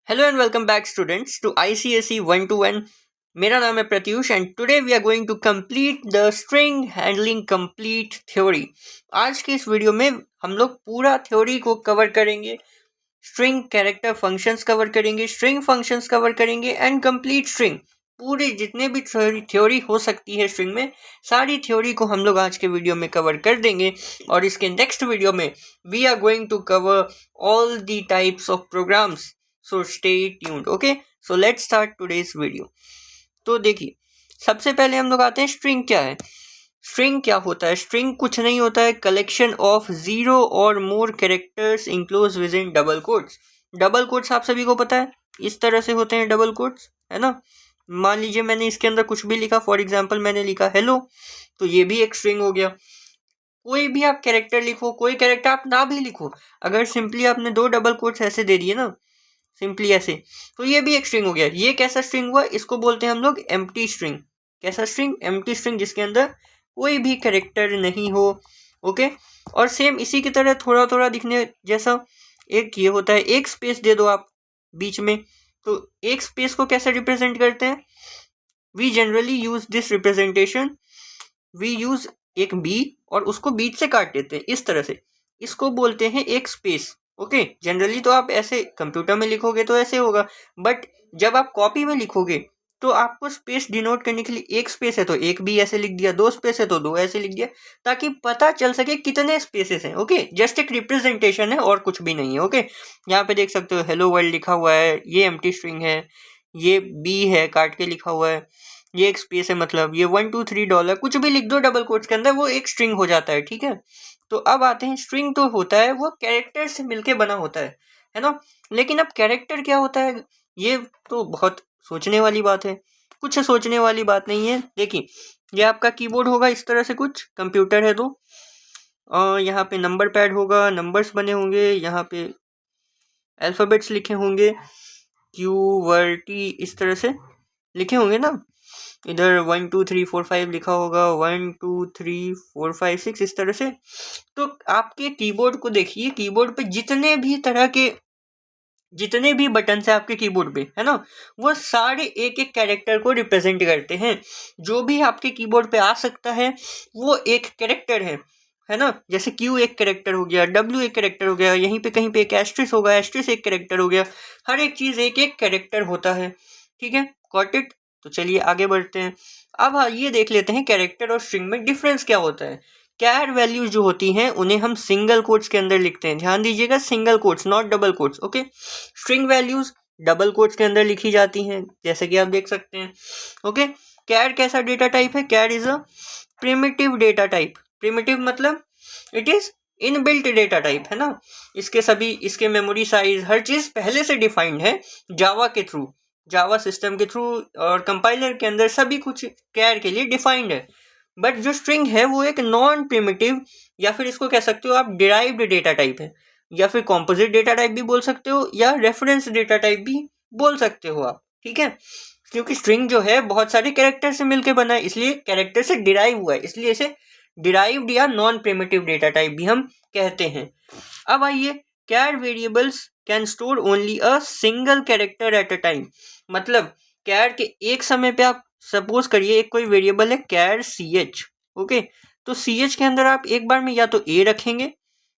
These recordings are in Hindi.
Hello and welcome back students to ICSE 121. मेरा नाम है Pratyush and today we are going to complete the string handling complete theory. आज के इस वीडियो में हम लोग पूरा थ्योरी को कवर करेंगे। स्ट्रिंग कैरेक्टर फंक्शंस कवर करेंगे, स्ट्रिंग फंक्शंस कवर करेंगे एंड कंप्लीट स्ट्रिंग। पूरे जितने भी थ्योरी हो सकती है स्ट्रिंग में, सारी थ्योरी को हम लोग आज के वीडियो में कवर कर देंगे। और इसके नेक्स्ट वीडियो में we are going to cover all the types of programs. So stay tuned. Okay, so let's start today's video. तो देखिए, सबसे पहले हम लोग आते हैं स्ट्रिंग क्या है। स्ट्रिंग क्या होता है? स्ट्रिंग कुछ नहीं होता है, कलेक्शन ऑफ जीरो और more characters enclose within double quotes. Double quotes आप सभी को पता है, इस तरह से होते हैं डबल कोट्स, है ना। मान लीजिए मैंने इसके अंदर कुछ भी लिखा, फॉर एग्जाम्पल मैंने लिखा हेलो, तो ये भी एक स्ट्रिंग हो गया। कोई भी आप कैरेक्टर लिखो, कोई कैरेक्टर आप ना भी लिखो, अगर सिंपली आपने दो डबल कोट्स ऐसे दे दिए ना, सिंपली ऐसे, तो ये भी एक स्ट्रिंग हो गया। ये कैसा स्ट्रिंग हुआ? इसको बोलते हैं हम लोग एम्प्टी स्ट्रिंग। कैसा स्ट्रिंग? एम्प्टी स्ट्रिंग, जिसके अंदर कोई भी कैरेक्टर नहीं हो। ओके, और सेम इसी की तरह थोड़ा थोड़ा दिखने जैसा एक ये होता है, एक स्पेस दे दो आप बीच में, तो एक स्पेस को कैसे रिप्रेजेंट करते हैं? We generally use this representation, we use एक बी और उसको बीच से काट देते हैं इस तरह से, इसको बोलते हैं एक स्पेस। ओके, जनरली तो आप ऐसे कंप्यूटर में लिखोगे तो ऐसे होगा, बट जब आप कॉपी में लिखोगे तो आपको स्पेस डिनोट करने के लिए एक स्पेस है तो एक भी ऐसे लिख दिया, दो स्पेस है तो दो ऐसे लिख दिया, ताकि पता चल सके कितने स्पेसेस हैं। ओके, जस्ट एक रिप्रेजेंटेशन है और कुछ भी नहीं है। ओके, यहाँ पे देख सकते हो हेलो वर्ल्ड लिखा हुआ है, ये एम्प्टी स्ट्रिंग है, ये बी है काट के लिखा हुआ है, ये एक स्पेस है, मतलब ये $1 2 3 कुछ भी लिख दो डबल कोट्स के अंदर, वो एक स्ट्रिंग हो जाता है। ठीक है, तो अब आते हैं, स्ट्रिंग तो होता है वो कैरेक्टर से मिलके बना होता है ना। लेकिन अब कैरेक्टर क्या होता है, ये तो बहुत सोचने वाली बात है। कुछ सोचने वाली बात नहीं है। देखिए, ये आपका कीबोर्ड होगा इस तरह से, कुछ कंप्यूटर है तो यहाँ पे नंबर पैड होगा, नंबर्स बने होंगे, यहाँ पे अल्फ़ाबेट्स लिखे होंगे, QWERTY इस तरह से लिखे होंगे ना। इधर 1 2 3 4 5 लिखा होगा, 1 2 3 4 5 6 इस तरह से। तो आपके कीबोर्ड को देखिए, कीबोर्ड पे जितने भी तरह के, जितने भी बटन है आपके कीबोर्ड पे, है ना, वो सारे एक एक कैरेक्टर को रिप्रेजेंट करते हैं। जो भी आपके कीबोर्ड पे आ सकता है वो एक कैरेक्टर है ना। जैसे Q एक कैरेक्टर हो गया, W एक कैरेक्टर हो गया, यहीं पे कहीं पे एक एस्ट्रिस होगा, एस्ट्रिस एक कैरेक्टर हो गया। हर एक चीज एक एक कैरेक्टर होता है। ठीक है, गॉट इट। तो चलिए आगे बढ़ते हैं। अब ये देख लेते हैं कैरेक्टर और स्ट्रिंग में डिफरेंस क्या होता है। कैर वैल्यूज जो होती हैं उन्हें हम सिंगल कोट्स के अंदर लिखते हैं, ध्यान दीजिएगा, single quotes, not double quotes. Okay, string values double quotes के अंदर लिखी जाती हैं, जैसे कि आप देख सकते हैं। ओके, कैर कैसा डेटा टाइप है? Char is a primitive data type. Primitive मतलब it is inbuilt data type, है ना। इसके सभी, इसके मेमोरी साइज, हर चीज पहले से डिफाइंड है जावा के थ्रू, जावा सिस्टम के थ्रू, और कंपाइलर के अंदर सभी कुछ कैर के लिए डिफाइंड है। बट जो स्ट्रिंग है वो एक नॉन प्रिमिटिव, या फिर इसको कह सकते हो आप डिराइव्ड डेटा टाइप है, या फिर कॉम्पोजिट डेटा टाइप भी बोल सकते हो, या रेफरेंस डेटा टाइप भी बोल सकते हो आप। ठीक है, क्योंकि स्ट्रिंग जो है बहुत सारे कैरेक्टर से मिलकर बना है, इसलिए कैरेक्टर से डिराइव हुआ है, इसलिए इसे डिराइव्ड या नॉन प्रिमिटिव डेटा टाइप भी हम कहते हैं। अब आइए, char variables can store only a single character at a time. मतलब कैर के एक समय पे आप सपोज करिए एक कोई वेरिएबल है कैर CH। ओके, तो CH के अंदर आप एक बार में या तो A रखेंगे,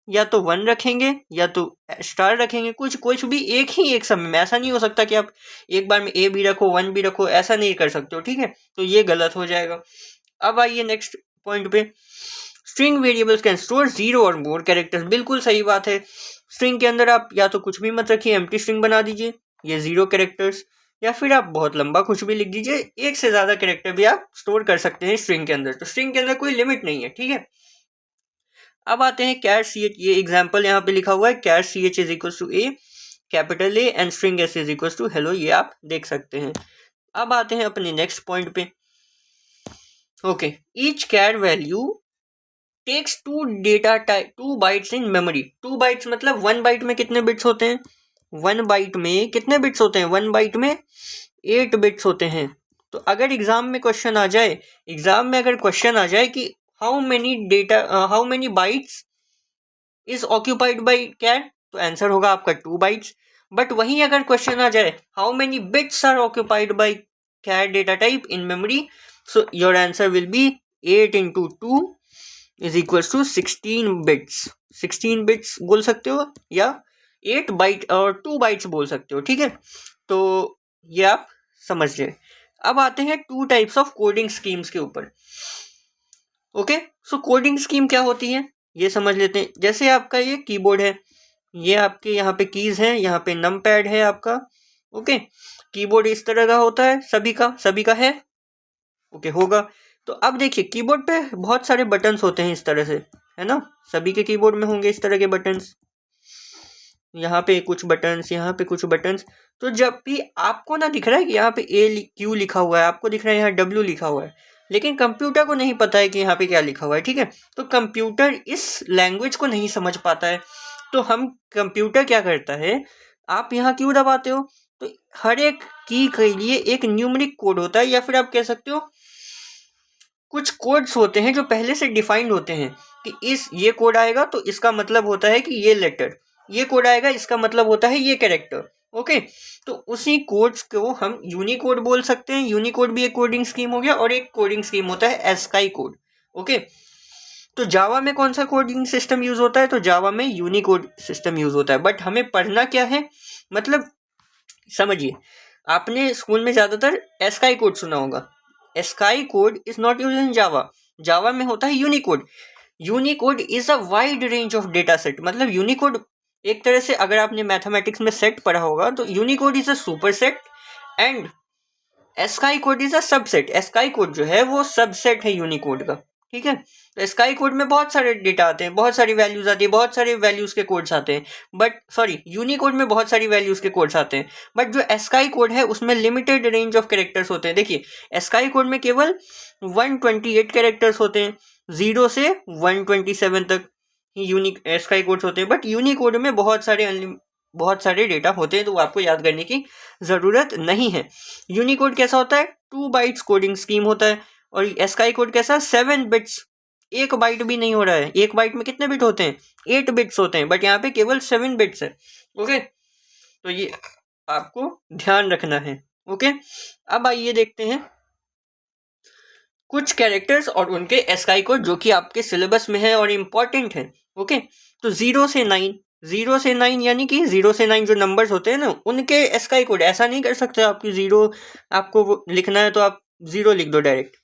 या तो 1 रखेंगे, या तो स्टार रखेंगे, कुछ कुछ भी एक ही एक समय में। ऐसा नहीं हो सकता कि आप एक बार में A भी रखो 1 भी रखो, ऐसा नहीं कर सकते हो। ठीक है, तो ये गलत हो जाएगा। अब आइए नेक्स्ट पॉइंट पे, स्ट्रिंग वेरिएबल्स कैन स्टोर 0 और मोर कैरेक्टर्स। बिल्कुल सही बात है, स्ट्रिंग के अंदर आप या तो कुछ भी मत रखिए, एम्प्टी स्ट्रिंग बना दीजिए, ये 0 कैरेक्टर्स, या फिर आप बहुत लंबा कुछ भी लिख दीजिए, एक से ज्यादा कैरेक्टर भी आप स्टोर कर सकते हैं स्ट्रिंग के अंदर। तो स्ट्रिंग के अंदर कोई लिमिट नहीं है। ठीक है, अब आते हैं कैर CH, ये एग्जाम्पल यहाँ पे लिखा हुआ है, char CH is equal to A capital A and string S is equal to hello, ये आप देख सकते हैं। अब आते हैं अपने नेक्स्ट पॉइंट पे। Okay, each char value takes two bytes in memory. 2 bytes मतलब 1 बाइट में कितने बिट्स होते हैं? 1 बाइट में कितने बिट्स होते हैं? 1 बाइट में 8 बिट्स होते हैं। तो अगर एग्जाम में क्वेश्चन आ जाए, एग्जाम में अगर क्वेश्चन आ जाए कि how many bytes is occupied by char, तो आंसर होगा आपका 2 बाइट्स। बट वहीं अगर क्वेश्चन आ जाए how many bits are occupied by char data type in memory, so your answer will be 8 into 2 is equals to 16 bits. 16 bits बोल सकते हो या 8 बाइट और 2 बाइट्स बोल सकते हो, ठीक है। तो ये आप समझ गए। अब आते हैं 2 टाइप्स ऑफ कोडिंग स्कीम्स के ऊपर। ओके, सो कोडिंग स्कीम क्या होती है ये समझ लेते हैं। जैसे आपका ये कीबोर्ड है, ये आपके यहाँ पे कीज हैं, यहाँ पे नम पैड है आपका। ओके, कीबोर्ड इस तरह का होता है, सभी का है। ओके होगा। तो अब देखिए कीबोर्ड पे बहुत सारे बटन्स होते हैं इस तरह से, है ना। सभी के कीबोर्ड में होंगे इस तरह के बटन्स, यहाँ पे कुछ बटन्स, यहाँ पे कुछ बटन्स। तो जब भी आपको ना दिख रहा है कि यहाँ पे क्यू लिखा हुआ है, आपको दिख रहा है यहाँ डब्ल्यू लिखा हुआ है, लेकिन कंप्यूटर को नहीं पता है कि यहाँ पे क्या लिखा हुआ है, ठीक है। तो कंप्यूटर इस लैंग्वेज को नहीं समझ पाता है। तो हम कंप्यूटर क्या करता है, आप यहाँ क्यू दबाते हो तो हर एक की के लिए एक न्यूमेरिक कोड होता है, या फिर आप कह सकते हो कुछ कोड्स होते हैं जो पहले से डिफाइंड होते हैं कि ये कोड आएगा तो इसका मतलब होता है कि ये लेटर, ये कोड आएगा इसका मतलब होता है ये कैरेक्टर। ओके, तो उसी कोड्स को हम यूनिकोड बोल सकते हैं। यूनिकोड भी एक कोडिंग स्कीम हो गया, और एक कोडिंग स्कीम होता है एस्काई कोड। ओके, तो जावा में कौन सा कोडिंग सिस्टम यूज होता है, तो जावा में यूनिकोड सिस्टम यूज होता है। बट हमें पढ़ना क्या है, मतलब समझिए, आपने स्कूल में ज्यादातर एस्काई कोड सुना होगा। ASCII code is not use in Java. Java में होता है Unicode. Unicode is a wide range of data set. मतलब यूनिकोड एक तरह से, अगर आपने मैथमेटिक्स में सेट पढ़ा होगा तो Unicode is a super set and ASCII code is a subset. ASCII code जो है वो सबसेट है यूनिकोड का, ठीक है। तो एस्काई कोड में बहुत सारे डेटा आते हैं, बहुत सारी वैल्यूज आती है, बहुत सारे वैल्यूज के कोड्स आते हैं। बट सॉरी, यूनिकोड में बहुत सारी वैल्यूज के कोड्स आते हैं, बट जो एस्काई कोड है उसमें लिमिटेड रेंज ऑफ कैरेक्टर्स होते हैं। देखिए एस्काई कोड में केवल 128 कैरेक्टर्स होते हैं, 0 से 127 तक ही यूनिक एस्काई कोड्स होते हैं। बट यूनिकोड में बहुत सारे डेटा होते हैं, तो आपको याद करने की ज़रूरत नहीं है। यूनिकोड कैसा होता है, 2 बाइट्स कोडिंग स्कीम होता है। और एस्काई कोड कैसा, 7 बिट्स, 1 बाइट भी नहीं हो रहा है। 1 बाइट में कितने बिट होते हैं, 8 बिट्स होते हैं, बट यहाँ पे केवल 7 बिट्स है। ओके, तो ये आपको ध्यान रखना है। ओके, अब आइए देखते हैं कुछ कैरेक्टर्स और उनके एस्काई कोड जो कि आपके सिलेबस में है और इम्पॉर्टेंट है। ओके, तो 0 से 9 यानी कि 0 से 9 जो नंबर्स होते हैं ना, उनके एस्काई कोड ऐसा नहीं कर सकते आपकी 0 आपको लिखना है तो आप 0 लिख दो डायरेक्ट।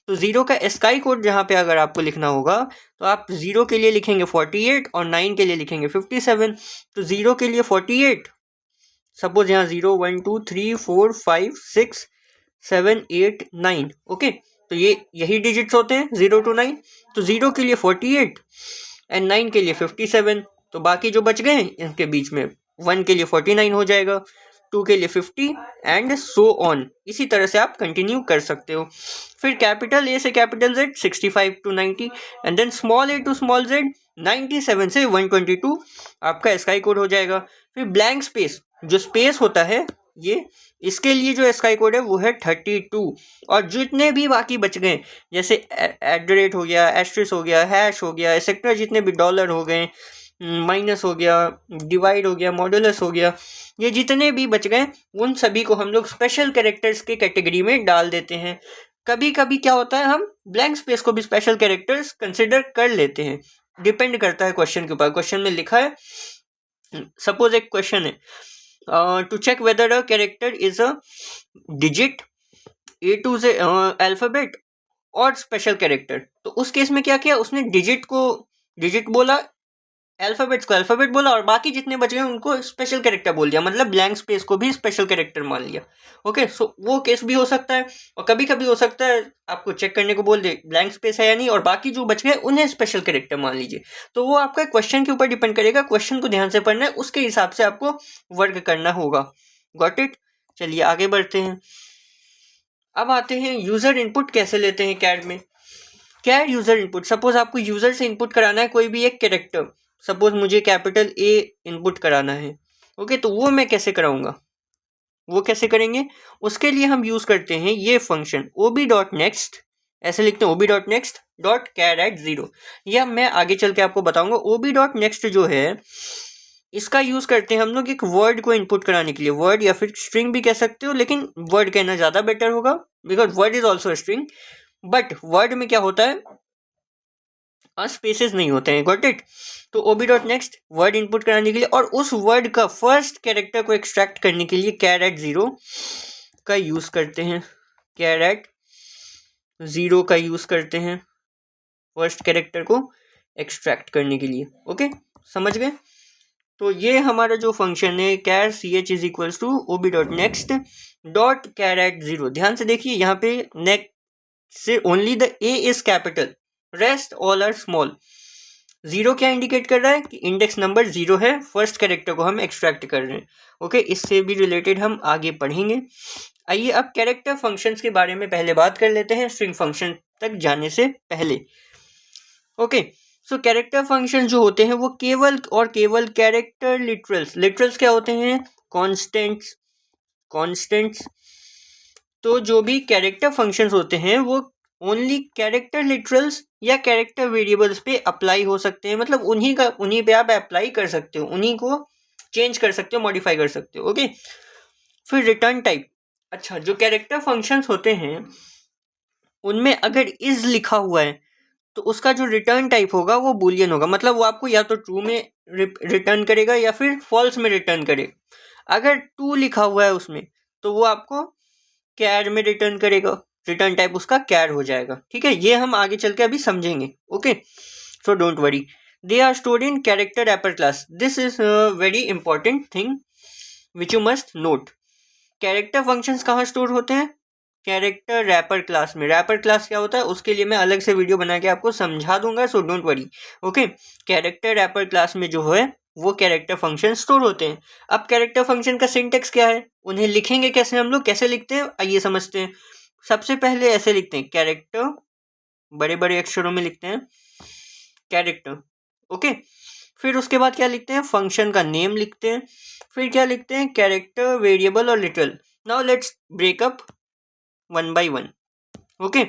तो 0 का एस्काई कोड जहाँ पे अगर आपको लिखना होगा तो आप 0 के लिए लिखेंगे 48 और 9 के लिए लिखेंगे 57। तो 0 के लिए 48, सपोज यहाँ 0 1 2 3 4 5 6 7 8 9। ओके, तो ये यही डिजिट्स होते हैं 0 to 9। तो 0 के लिए 48 एंड 9 के लिए 57। तो बाकी जो बच गए इनके बीच में 1 के लिए 49 हो जाएगा, 2 के लिए 50 एंड सो ऑन। इसी तरह से आप कंटिन्यू कर सकते हो। फिर कैपिटल ए से capital Z 65 to 90 and then small a to small z 97 से 122 आपका स्काई कोड हो जाएगा। फिर ब्लैंक स्पेस, जो स्पेस होता है ये, इसके लिए जो स्काई कोड है वो है 32। और जितने भी बाकी बच गए, जैसे @ हो गया, एस्ट्रिस हो गया, हैश हो गया, एक्सेट्रा, जितने भी डॉलर हो गए, माइनस हो गया, डिवाइड हो गया, मॉडुलस हो गया, ये जितने भी बच गए उन सभी को हम लोग स्पेशल कैरेक्टर्स के कैटेगरी में डाल देते हैं। कभी कभी क्या होता है, हम ब्लैंक स्पेस को भी स्पेशल कैरेक्टर्स कंसिडर कर लेते हैं, डिपेंड करता है क्वेश्चन के ऊपर। क्वेश्चन में लिखा है, सपोज एक क्वेश्चन है, to check whether a character is a digit, A to Z alphabet और स्पेशल कैरेक्टर। तो उस केस में क्या किया उसने, डिजिट को डिजिट बोला, अल्फाबेट्स को अल्फाबेट बोला, और बाकी जितने बच गए उनको स्पेशल कैरेक्टर बोल दिया, मतलब ब्लैंक स्पेस को भी स्पेशल कैरेक्टर मान लिया। ओके, सो वो केस भी हो सकता है। और कभी कभी हो सकता है आपको चेक करने को बोल दे ब्लैंक स्पेस है या नहीं, और बाकी जो बच गए उन्हें स्पेशल कैरेक्टर मान लीजिए। तो वो आपका क्वेश्चन के ऊपर डिपेंड करेगा, क्वेश्चन को ध्यान से पढ़ना है, उसके हिसाब से आपको वर्क करना होगा। Got it. चलिए आगे बढ़ते हैं। अब आते हैं यूजर इनपुट कैसे लेते हैं कैड में। कैड यूजर इनपुट, सपोज आपको यूजर से इनपुट कराना है कोई भी एक कैरेक्टर, सपोज मुझे कैपिटल ए इनपुट कराना है। ओके, तो वो मैं कैसे कराऊंगा, वो कैसे करेंगे, उसके लिए हम यूज करते हैं ये फंक्शन ob.next। ऐसे लिखते हैं ob.next.char@0। यह मैं आगे चल के आपको बताऊंगा। ob.next जो है इसका यूज करते हैं हम लोग एक वर्ड को इनपुट कराने के लिए, वर्ड या फिर स्ट्रिंग भी कह सकते हो, लेकिन वर्ड कहना ज्यादा बेटर होगा because word is also string. But word में क्या होता है, स्पेसेस नहीं होते हैं, गॉट इट। तो ओबी डॉट नेक्स्ट वर्ड इनपुट कराने के लिए और उस वर्ड का फर्स्ट कैरेक्टर को एक्सट्रैक्ट करने के लिए कैरेट जीरो का यूज करते हैं, कैरेट जीरो का यूज करते हैं फर्स्ट कैरेक्टर को एक्सट्रैक्ट करने के लिए। ओके, समझ गए। तो ये हमारा जो फंक्शन है char c h is equals to o b dot next dot char at zero. ध्यान से देखिए यहाँ पे नेक्स्ट से only the A is capital, rest all are small. Zero क्या इंडिकेट कर रहा है कि इंडेक्स नंबर जीरो है, फर्स्ट कैरेक्टर को हम एक्सट्रैक्ट कर रहे हैं। ओके, इससे भी रिलेटेड हम आगे पढ़ेंगे। आइए अब कैरेक्टर फंक्शंस के बारे में पहले बात कर लेते हैं स्ट्रिंग फंक्शन तक जाने से पहले। ओके, सो कैरेक्टर फंक्शन जो होते हैं वो केवल और केवल कैरेक्टर लिटरल्स क्या होते हैं, कॉन्स्टेंट्स। तो जो भी कैरेक्टर फंक्शंस होते हैं वो ओनली कैरेक्टर लिटरल्स या कैरेक्टर वेरिएबल्स पे अप्लाई हो सकते हैं, मतलब उन्हीं पे आप अप्लाई कर सकते हो, उन्हीं को चेंज कर सकते हो, मॉडिफाई कर सकते हो। ओके, फिर रिटर्न टाइप। अच्छा, जो कैरेक्टर फंक्शंस होते हैं उनमें अगर इज लिखा हुआ है तो उसका जो रिटर्न टाइप होगा वो बूलियन होगा, मतलब वो आपको या तो ट्रू में रिटर्न करेगा या फिर फॉल्स में रिटर्न करेगा। अगर टू लिखा हुआ है उसमें तो वो आपको कैर में रिटर्न करेगा, रिटर्न टाइप उसका कैर हो जाएगा। ठीक है, ये हम आगे चल के अभी समझेंगे। Okay, so don't worry, they are stored in character wrapper class. This is very important thing which you must note. Character functions कहाँ स्टोर होते हैं, कैरेक्टर रैपर क्लास में। रैपर क्लास क्या होता है उसके लिए मैं अलग से वीडियो बना के आपको समझा दूंगा, so don't worry. Okay, character wrapper class में जो है वो कैरेक्टर फंक्शन स्टोर होते हैं। अब कैरेक्टर फंक्शन का सिंटेक्स क्या है, उन्हें लिखेंगे कैसे हम लोग, कैसे लिखते हैं आइए समझते हैं। सबसे पहले ऐसे लिखते हैं, कैरेक्टर बड़े बड़े अक्षरों में लिखते हैं कैरेक्टर। ओके, फिर उसके बाद क्या लिखते हैं, फंक्शन का नेम लिखते हैं, फिर क्या लिखते हैं, कैरेक्टर वेरिएबल और literal. Now let's breakup one by one. Okay,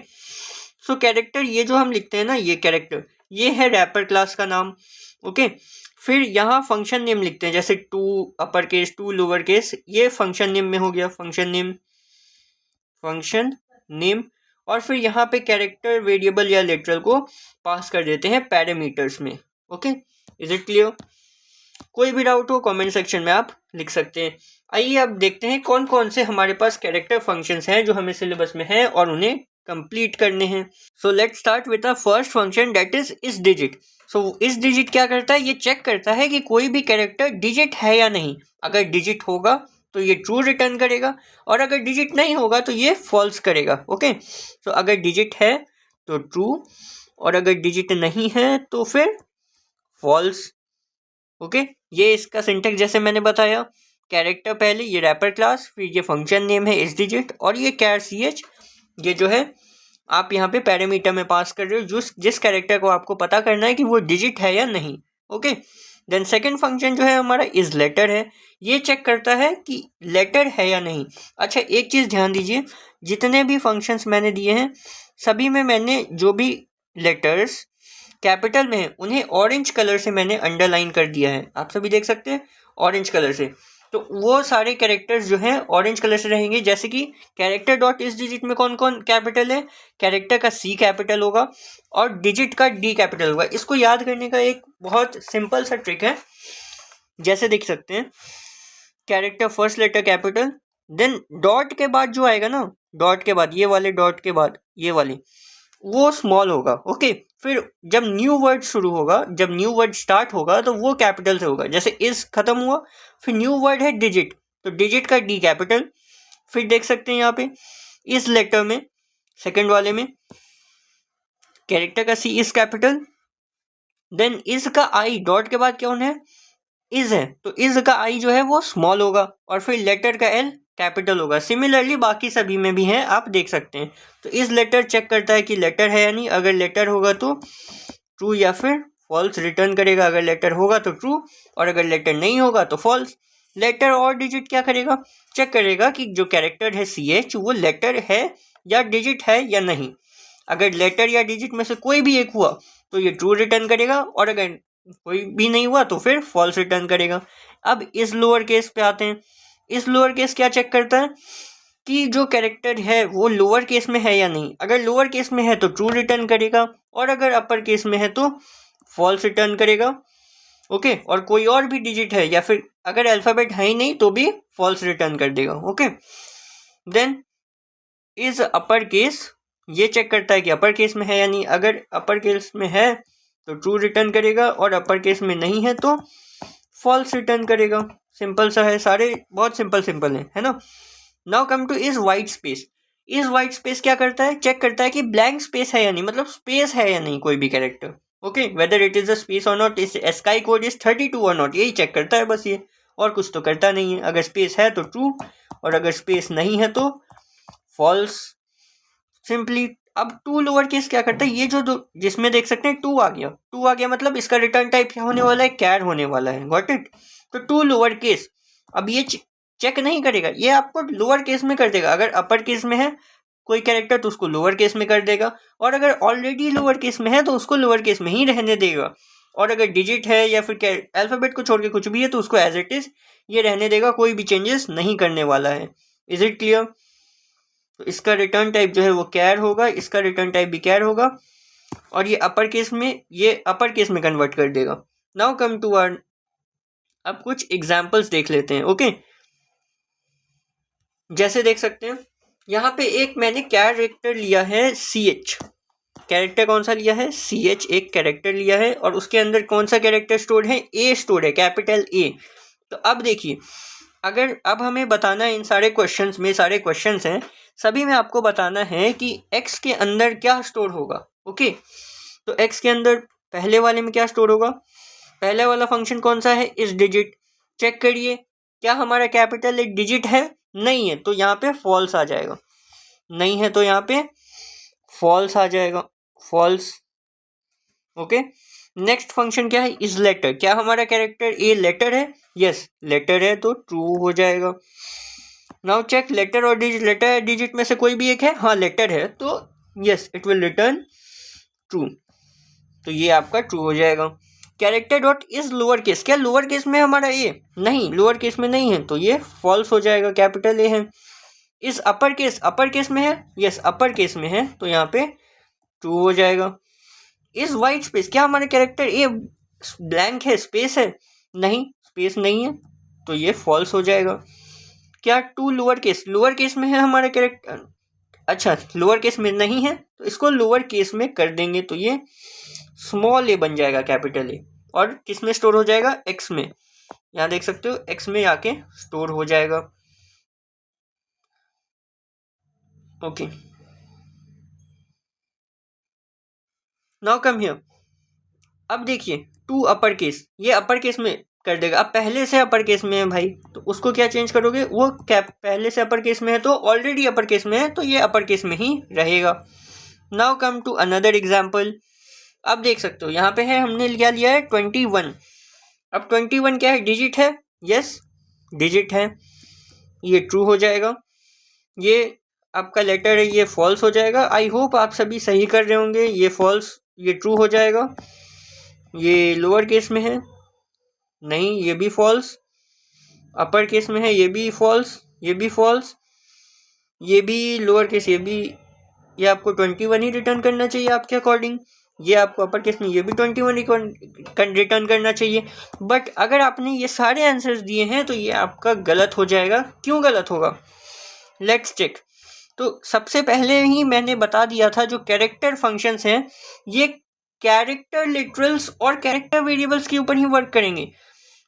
so character ये जो हम लिखते हैं ना, ये कैरेक्टर ये है रैपर क्लास का नाम। ओके, फिर यहाँ फंक्शन नेम लिखते हैं, जैसे to upper case to lower case, ये फंक्शन नेम में हो गया, फंक्शन नेम। और फिर यहाँ पे कैरेक्टर वेरिएबल या लिटरल को पास कर देते हैं पैरामीटर्स में। Okay, is it clear? कोई भी डाउट हो कमेंट सेक्शन में आप लिख सकते हैं। आइए अब देखते हैं कौन कौन से हमारे पास कैरेक्टर फंक्शंस हैं जो हमें सिलेबस में हैं और उन्हें कंप्लीट करने हैं। So let's start with the first function that is digit. So इस डिजिट क्या करता है, ये चेक करता है कि कोई भी कैरेक्टर डिजिट है या नहीं। अगर डिजिट होगा तो ये ट्रू रिटर्न करेगा और अगर डिजिट नहीं होगा तो ये फॉल्स करेगा। ओके, सो अगर डिजिट है तो ट्रू और अगर डिजिट नहीं है तो फिर फॉल्स। ओके, ये इसका सिंटेक्स जैसे मैंने बताया, कैरेक्टर पहले, ये रैपर क्लास, फिर ये फंक्शन नेम है इस डिजिट और ये कैर सी एच, ये जो है आप यहाँ पे पैरामीटर में पास कर रहे हो जिस कैरेक्टर को आपको पता करना है कि वो डिजिट है या नहीं। ओके, देन सेकंड फंक्शन जो है हमारा इज लेटर है, ये चेक करता है कि लेटर है या नहीं। अच्छा, एक चीज़ ध्यान दीजिए, जितने भी फंक्शंस मैंने दिए हैं सभी में मैंने जो भी लेटर्स कैपिटल में है उन्हें ऑरेंज कलर से मैंने अंडरलाइन कर दिया है, आप सभी देख सकते हैं ऑरेंज कलर से। तो वो सारे कैरेक्टर्स जो हैं ऑरेंज कलर से रहेंगे, जैसे कि कैरेक्टर डॉट इस डिजिट में कौन कौन कैपिटल है, कैरेक्टर का सी कैपिटल होगा और डिजिट का डी कैपिटल होगा। इसको याद करने का एक बहुत सिंपल सा ट्रिक है, जैसे देख सकते हैं character first letter capital, then dot के बाद जो आएगा ना, डॉट के बाद ये वाले, डॉट के बाद ये वाले, वो स्मॉल होगा। ओके, फिर जब न्यू वर्ड शुरू होगा, जब न्यू वर्ड स्टार्ट होगा तो वो कैपिटल से होगा, जैसे इस खत्म हुआ फिर न्यू वर्ड है डिजिट तो डिजिट का डी कैपिटल। फिर देख सकते हैं यहाँ पे इस लेटर में सेकंड वाले में कैरेक्टर का सी इस कैपिटल, देन इस का आई डॉट के बाद क्या होना है, इज है तो इज का आई जो है वो स्मॉल होगा और फिर लेटर का एल कैपिटल होगा। सिमिलरली बाकी सभी में भी हैं, आप देख सकते हैं। तो इस लेटर चेक करता है कि लेटर है या नहीं, अगर लेटर होगा तो ट्रू या फिर फॉल्स रिटर्न करेगा, अगर लेटर होगा तो ट्रू और अगर लेटर नहीं होगा तो फॉल्स। लेटर और डिजिट क्या करेगा, चेक करेगा कि जो कैरेक्टर है सी एच वो लेटर है या डिजिट है या नहीं। अगर लेटर या डिजिट में से कोई भी एक हुआ तो ये ट्रू रिटर्न करेगा और अगर कोई भी नहीं हुआ तो फिर फॉल्स रिटर्न करेगा। अब इस लोअर केस पे आते हैं। इस लोअर केस क्या चेक करता है कि जो कैरेक्टर है वो लोअर केस में है या नहीं। अगर लोअर केस में है तो ट्रू रिटर्न करेगा, और अगर अपर केस में है तो फॉल्स रिटर्न करेगा। ओके, और कोई और भी डिजिट है या फिर अगर अल्फ़ाबेट है ही नहीं तो भी फॉल्स रिटर्न कर देगा। Okay, then is upper case ये चेक करता है कि अपर केस में है या नहीं। अगर अपर केस में है तो ट्रू रिटर्न करेगा, और अपर केस में नहीं है तो फॉल्स रिटर्न करेगा। सिंपल सा है, सारे बहुत सिंपल है ना। Now come two is white space. Is white space क्या करता है, चेक करता है कि ब्लैंक स्पेस है या नहीं, मतलब स्पेस है या नहीं कोई भी character. Okay, whether it is a space और नॉट, इस स्काई कोड इज 32 और नॉट, यही चेक करता है बस ये, और कुछ तो करता नहीं है। अगर स्पेस है तो ट्रू, और अगर स्पेस नहीं है तो फॉल्स। सिंपली अब टू लोअर केस क्या करता है, ये जो जिसमें देख सकते हैं टू आ गया मतलब इसका रिटर्न टाइप क्या होने वाला है, कैर होने वाला है। Got it. तो टू लोअर केस अब ये चेक नहीं करेगा, ये आपको लोअर केस में कर देगा। अगर अपर केस में है कोई कैरेक्टर तो उसको लोअर केस में कर देगा, और अगर ऑलरेडी लोअर केस में है तो उसको लोअर केस में ही रहने देगा, और अगर डिजिट है या फिर अल्फाबेट को छोड़ के कुछ भी है तो उसको एज इट इज ये रहने देगा, कोई भी चेंजेस नहीं करने वाला है। Is it clear. तो इसका रिटर्न टाइप जो है वो कैर होगा, इसका रिटर्न टाइप भी कैर होगा, और ये अपर केस में कन्वर्ट कर देगा। नाउ कम टू आवर, अब कुछ एग्जांपल्स देख लेते हैं। ओके, जैसे देख सकते हैं यहाँ पे एक मैंने कैरेक्टर लिया है CH। कैरेक्टर कौन सा लिया है, CH एक कैरेक्टर लिया है, और उसके अंदर कौन सा कैरेक्टर स्टोर्ड है, A स्टोर्ड है, कैपिटल A। तो अब देखिए, अगर अब हमें बताना है इन सारे क्वेश्चंस में, सारे क्वेश्चंस हैं सभी में आपको बताना है कि x के अंदर क्या स्टोर होगा। ओके, तो x के अंदर पहले वाले में क्या स्टोर होगा, पहले वाला फंक्शन कौन सा है, इस डिजिट। चेक करिए क्या हमारा कैपिटल एक डिजिट है, नहीं है तो यहाँ पे फॉल्स आ जाएगा, नहीं है तो यहाँ पे फॉल्स आ जाएगा, फॉल्स। ओके, नेक्स्ट फंक्शन क्या है, इज लेटर। क्या हमारा कैरेक्टर ए लेटर है, यस लेटर है तो ट्रू हो जाएगा। नाउ चेक लेटर और डिजिट, लेटर डिजिट में से कोई भी एक है, हाँ लेटर है तो yes it will return true, तो ये आपका ट्रू हो जाएगा। Character dot is lower case, क्या लोअर केस में हमारा ए, नहीं लोअर केस में नहीं है तो ये फॉल्स हो जाएगा, कैपिटल ए है। इस अपर केस में है, यस अपर केस में है तो यहाँ पे ट्रू हो जाएगा। इस वाइट स्पेस, क्या हमारे कैरेक्टर ए ब्लैंक है, स्पेस है, नहीं स्पेस नहीं है तो ये फॉल्स हो जाएगा। क्या टू लोअर केस में है हमारा कैरेक्टर, अच्छा लोअर केस में नहीं है तो इसको लोअर केस में कर देंगे तो ये स्मॉल ए बन जाएगा, कैपिटल ए, और किस में स्टोर हो जाएगा, एक्स में। यहाँ देख सकते हो एक्स में आके स्टोर हो जाएगा। Okay, now come here. अब देखिए टू अपर केस, ये अपर केस में कर देगा। अब पहले से अपर केस में है भाई तो उसको क्या चेंज करोगे, वो कैप पहले से अपर केस में है तो ऑलरेडी अपर केस में है तो ये अपर केस में ही रहेगा। Now come to another example. अब देख सकते हो यहाँ पे है, हमने क्या लिया है 21। अब 21 क्या है, डिजिट है, यस डिजिट है, ये ट्रू हो जाएगा। ये आपका लेटर है, ये फॉल्स हो जाएगा। आई होप आप सभी सही कर रहे होंगे, ये फॉल्स, ये ट्रू हो जाएगा। ये लोअर केस में है, नहीं ये भी फॉल्स। अपर केस में है, ये भी फॉल्स, ये भी फॉल्स, ये भी लोअर केस, ये भी। ये आपको 21 ही रिटर्न करना चाहिए आपके अकॉर्डिंग। ये आपको अपर केस में ये भी 21 रिटर्न करना चाहिए। बट अगर आपने ये सारे आंसर्स दिए हैं तो ये आपका गलत हो जाएगा। क्यों गलत होगा, लेट्स चेक। तो सबसे पहले ही मैंने बता दिया था जो कैरेक्टर फंक्शंस हैं ये कैरेक्टर लिटरल्स और कैरेक्टर वेरिएबल्स के ऊपर ही वर्क करेंगे।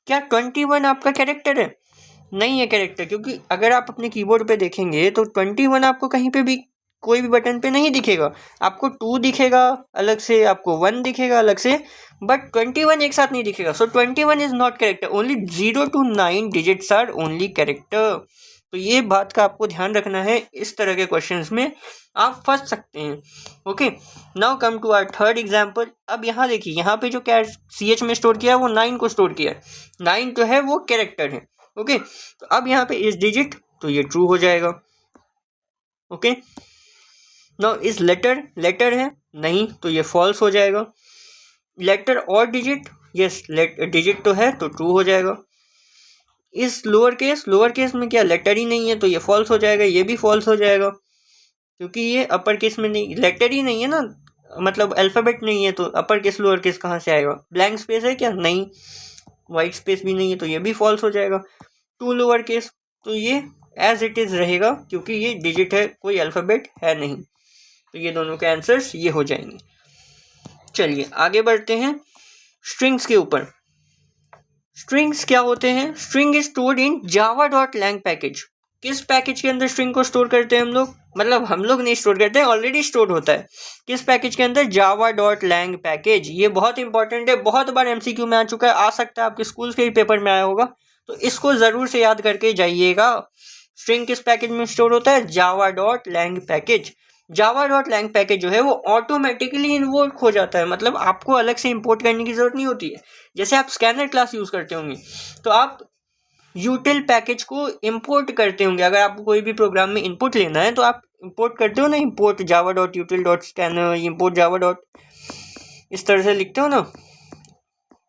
क्या 21 आपका कैरेक्टर है, नहीं है कैरेक्टर, क्योंकि अगर आप अपने कीबोर्ड पे देखेंगे तो 21 आपको कहीं पे भी कोई भी बटन पे नहीं दिखेगा। आपको 2 दिखेगा अलग से, आपको 1 दिखेगा अलग से, बट 21 एक साथ नहीं दिखेगा। So 21 is not character, only 0 to 9 digits are only character. तो ये बात का आपको ध्यान रखना है, इस तरह के क्वेश्चंस में आप फंस सकते हैं। Okay, now come to our third example. अब यहाँ देखिए, यहाँ पे जो CH में स्टोर किया है वो 9 को स्टोर किया है, 9 जो है वो कैरेक्टर है। ओके, तो अब यहाँ पे इस डिजिट तो ये ट्रू हो जाएगा। ओके, नाउ इस लेटर है, नहीं तो ये फॉल्स हो जाएगा। लेटर और डिजिट, यस डिजिट तो है तो ट्रू हो जाएगा। इस लोअर केस में क्या लेटर ही नहीं है तो ये फॉल्स हो जाएगा, ये भी फॉल्स हो जाएगा क्योंकि ये अपर केस में नहीं, लेटर ही नहीं है ना, मतलब अल्फ़ाबेट नहीं है तो अपर केस लोअर केस कहाँ से आएगा। ब्लैंक स्पेस है क्या, नहीं। वाइट स्पेस भी नहीं है तो ये भी फॉल्स हो जाएगा। टू लोअर केस तो ये एज इट इज़ रहेगा क्योंकि ये डिजिट है, कोई अल्फ़ाबेट है नहीं, तो ये दोनों के आंसर्स ये हो जाएंगे। चलिए आगे बढ़ते हैं स्ट्रिंग्स के ऊपर। स्ट्रिंग्स क्या होते हैं? String is stored in java.lang package. किस पैकेज के अंदर स्ट्रिंग को स्टोर करते हैं हम लोग? मतलब हम लोग नहीं स्टोर करते हैं, ऑलरेडी स्टोर होता है। किस पैकेज के अंदर? java.lang package. ये बहुत इंपॉर्टेंट है, बहुत बार एमसीक्यू में आ चुका है, आ सकता है आपके स्कूल के ही पेपर में आया होगा, तो इसको जरूर से याद करके जाइएगा। स्ट्रिंग किस पैकेज में स्टोर होता है? java.lang package. java.lang पैकेज जो है वो ऑटोमेटिकली इन्वोक हो जाता है, मतलब आपको अलग से इंपोर्ट करने की जरूरत नहीं होती है। जैसे आप स्कैनर क्लास यूज करते होंगे तो आप यूटिल पैकेज को इंपोर्ट करते होंगे, अगर आपको कोई भी प्रोग्राम में इनपुट लेना है तो आप इंपोर्ट करते हो ना, इंपोर्ट java.util.scanner इंपोर्ट java. इस तरह से लिखते हो ना,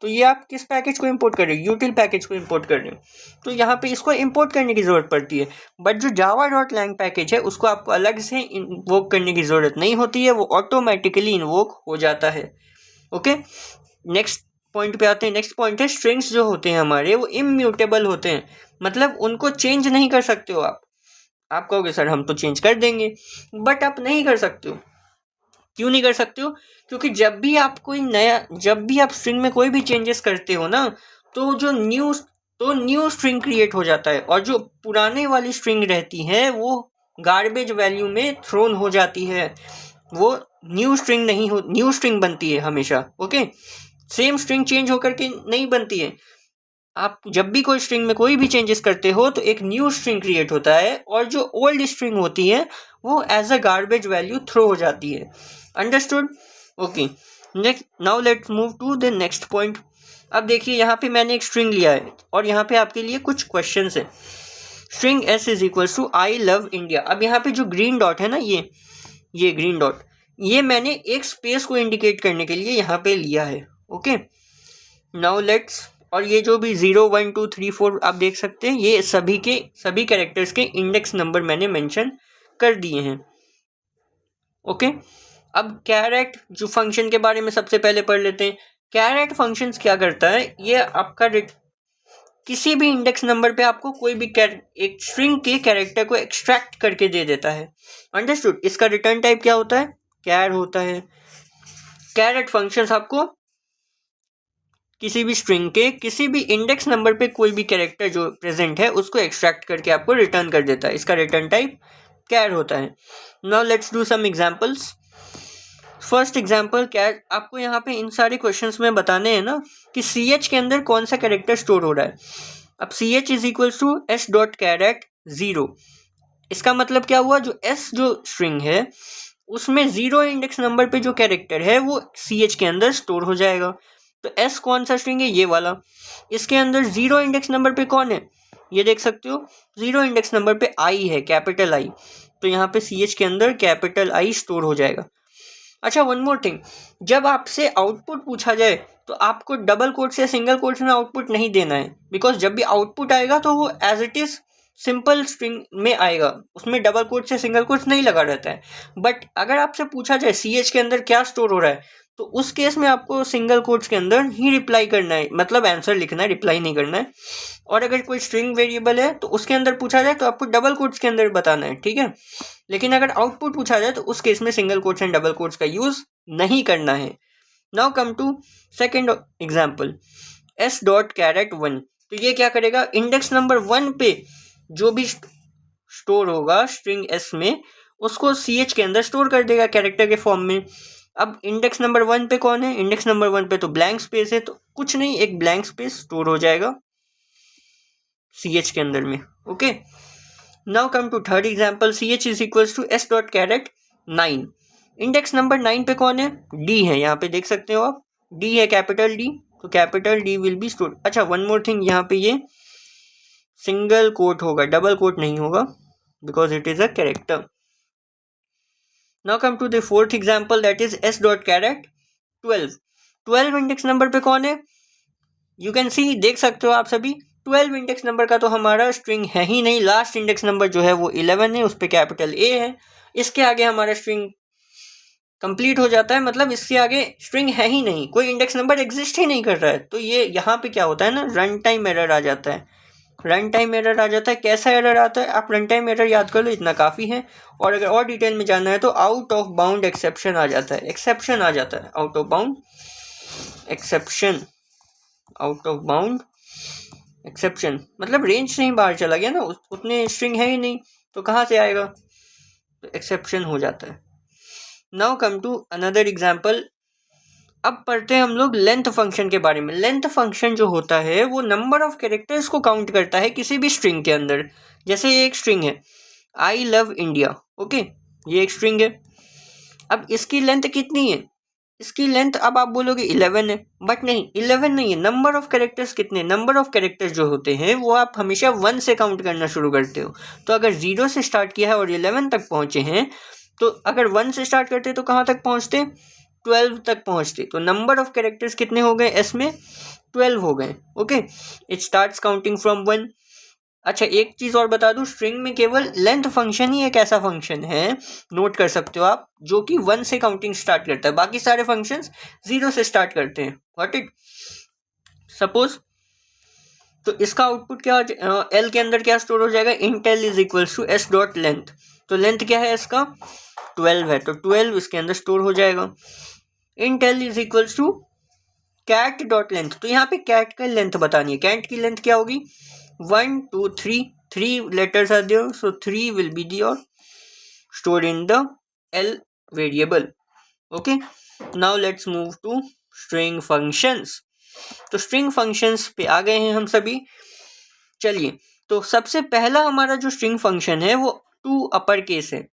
तो ये आप किस पैकेज को इंपोर्ट कर रहे हो? यूटिल पैकेज को इंपोर्ट कर रहे हो, तो यहाँ पे इसको इंपोर्ट करने की ज़रूरत पड़ती है। बट जो java.lang पैकेज है उसको आपको अलग से इन्वोक करने की ज़रूरत नहीं होती है, वो ऑटोमेटिकली इन्वोक हो जाता है। ओके, नेक्स्ट पॉइंट पे आते हैं। नेक्स्ट पॉइंट है स्ट्रिंग्स जो होते हैं हमारे वो इम्यूटेबल होते हैं, मतलब उनको चेंज नहीं कर सकते हो आप कहोगे सर हम तो चेंज कर देंगे, बट आप नहीं कर सकते हो। क्यों नहीं कर सकते हो? क्योंकि जब भी आप स्ट्रिंग में कोई भी चेंजेस करते हो ना, तो न्यू स्ट्रिंग क्रिएट हो जाता है, और जो पुराने वाली स्ट्रिंग रहती है वो गार्बेज वैल्यू में थ्रोन हो जाती है, वो न्यू स्ट्रिंग बनती है हमेशा। ओके, सेम स्ट्रिंग चेंज होकर के नहीं बनती है। आप जब भी कोई स्ट्रिंग में कोई भी चेंजेस करते हो तो एक न्यू स्ट्रिंग क्रिएट होता है, और जो ओल्ड स्ट्रिंग होती है वो as a garbage value throw हो जाती है। Understood? Okay, next now let's move to the next point. अब देखिए यहाँ पे मैंने एक स्ट्रिंग लिया है और यहाँ पे आपके लिए कुछ क्वेश्चंस है। String s is equal to I love India. अब यहाँ पे जो ग्रीन डॉट है ना, ये ग्रीन डॉट, ये मैंने एक स्पेस को इंडिकेट करने के लिए यहाँ पे लिया है। ओके, नाउ लेट्स, और ये जो भी 0 1 2 3 4 आप देख सकते हैं, ये सभी कैरेक्टर्स के इंडेक्स नंबर मैंने मेंशन कर दिए हैं। ओके, अब कैरेट जो फंक्शन के बारे में सबसे पहले पढ़ लेते हैं। कैरेट फंक्शन क्या करता है? ये आपका किसी भी इंडेक्स नंबर पे आपको कोई भी एक स्ट्रिंग के कैरेक्टर को एक्सट्रैक्ट करके दे देता है। अंडरस्टूड? इसका रिटर्न टाइप क्या होता है? कैर होता है। कैरेट फंक्शंस आपको किसी भी स्ट्रिंग के किसी भी इंडेक्स नंबर पे कोई भी कैरेक्टर जो प्रेजेंट है उसको एक्सट्रैक्ट करके आपको रिटर्न कर देता है। इसका रिटर्न टाइप कैर होता है। Now let's do some examples. First example char, आपको यहाँ पे इन सारे क्वेश्चंस में बताने हैं ना कि ch के अंदर कौन सा कैरेक्टर स्टोर हो रहा है। अब ch is equal to s dot char at 0। इसका मतलब क्या हुआ? जो s जो स्ट्रिंग है उसमें 0 इंडेक्स नंबर पे जो कैरेक्टर है वो ch के अंदर स्टोर हो जाएगा। तो s कौन सा स्ट्रिंग है? ये वाला। इसके अंदर 0 इंडेक्स नंबर पे कौन है? ये देख सकते हो 0 इंडेक्स नंबर पे i है, कैपिटल I, तो यहाँ पे ch के अंदर कैपिटल I स्टोर हो जाएगा। अच्छा, वन मोर थिंग, जब आपसे आउटपुट पूछा जाए तो आपको डबल कोट से सिंगल कोट्स में आउटपुट नहीं देना है, बिकॉज जब भी आउटपुट आएगा तो वो as it is simple string में आएगा, उसमें डबल कोट से सिंगल कोट्स नहीं लगा रहता है। बट अगर आपसे पूछा जाए ch के अंदर क्या स्टोर हो रहा है, तो उस केस में आपको सिंगल कोट्स के अंदर ही रिप्लाई करना है, मतलब आंसर लिखना है, रिप्लाई नहीं करना है। और अगर कोई स्ट्रिंग वेरिएबल है तो उसके अंदर पूछा जाए तो आपको डबल कोट्स के अंदर बताना है, ठीक है। लेकिन अगर आउटपुट पूछा जाए तो उस केस में single quotes and double quotes का यूज नहीं करना है। Now come to second example, s dot char at 1। तो ये क्या करेगा? इंडेक्स नंबर 1 पे जो भी स्टोर होगा स्ट्रिंग s में उसको ch के अंदर स्टोर कर देगा कैरेक्टर के फॉर्म में। अब इंडेक्स नंबर 1 पे कौन है? इंडेक्स नंबर 1 पे तो ब्लैंक स्पेस है, तो कुछ नहीं, एक ब्लैंक स्पेस स्टोर हो जाएगा ch के अंदर में। Okay, now come to third example, ch is equal to s dot char at 9। Index number 9 पे कौन है? d है, यहाँ पे देख सकते हो आप, d है, कैपिटल D, तो capital D will be store. अच्छा, वन मोर थिंग, यहाँ पे ये सिंगल कोट होगा, डबल कोट नहीं होगा, because it is a character. Now come to the fourth example, that is s dot char at 12। 12 index number पे कौन है? यू कैन सी, देख सकते हो आप सभी 12 इंडेक्स नंबर का तो हमारा स्ट्रिंग है ही नहीं। लास्ट इंडेक्स नंबर जो है वो 11 है, उस पर कैपिटल ए है। इसके आगे हमारा स्ट्रिंग कंप्लीट हो जाता है, मतलब इसके आगे स्ट्रिंग है ही नहीं, कोई इंडेक्स नंबर एग्जिस्ट ही नहीं कर रहा है। तो ये यहाँ पे क्या होता है ना, रन टाइम एरर आ जाता है। रन टाइम एरर आ जाता है। कैसा एरर आता है, आप रन टाइम एरर याद कर लो, इतना काफ़ी है। और अगर और डिटेल में जानना है तो आउट ऑफ बाउंड एक्सेप्शन आ जाता है, एक्सेप्शन आ जाता है, out of bound exception, out of bound exception मतलब रेंज से ही बाहर चला गया ना, उतने स्ट्रिंग है ही नहीं, तो कहाँ से आएगा, तो एक्सेप्शन हो जाता है। Now come to another example. अब पढ़ते हैं हम लोग लेंथ फंक्शन के बारे में। लेंथ फंक्शन जो होता है वो नंबर ऑफ कैरेक्टर्स को काउंट करता है किसी भी स्ट्रिंग के अंदर। जैसे ये एक स्ट्रिंग है, आई लव इंडिया, ओके, ये एक स्ट्रिंग है। अब इसकी लेंथ कितनी है, इसकी लेंथ अब आप बोलोगे 11 है, बट नहीं, 11 नहीं है। नंबर ऑफ कैरेक्टर्स कितने, नंबर ऑफ कैरेक्टर्स जो होते हैं वो आप हमेशा 1 से काउंट करना शुरू करते हो। तो अगर 0 से स्टार्ट किया है और 11 तक पहुंचे हैं, तो अगर 1 से स्टार्ट करते तो कहाँ तक पहुंचते, 12 तक पहुंचते। तो नंबर ऑफ कैरेक्टर्स कितने हो गए, एस में 12 हो गए, okay. It starts counting from 1। अच्छा, एक चीज और बता दूं, स्ट्रिंग में केवल लेंथ फंक्शन ही एक ऐसा फंक्शन है, नोट कर सकते हो आप, जो कि 1 से काउंटिंग स्टार्ट करता है। बाकी सारे फंक्शंस 0 से स्टार्ट करते हैं। व्हाट इट, सपोज, तो इसका आउटपुट क्या, एल के अंदर क्या स्टोर हो जाएगा, int L is equals to S dot length. तो लेंथ क्या है इसका, 12 है, तो 12 इसके अंदर स्टोर हो जाएगा। Int L is equals to cat dot length, तो यहाँ पे कैट का लेंथ बतानी है। कैट की लेंथ क्या होगी, 1 2 3, 3 letters are there, so 3 will be the stored in the L variable. Okay, now let's move to string functions. तो string functions पे आ गए हैं हम सभी। चलिए, तो सबसे पहला हमारा जो string function है वो टू अपर केस है,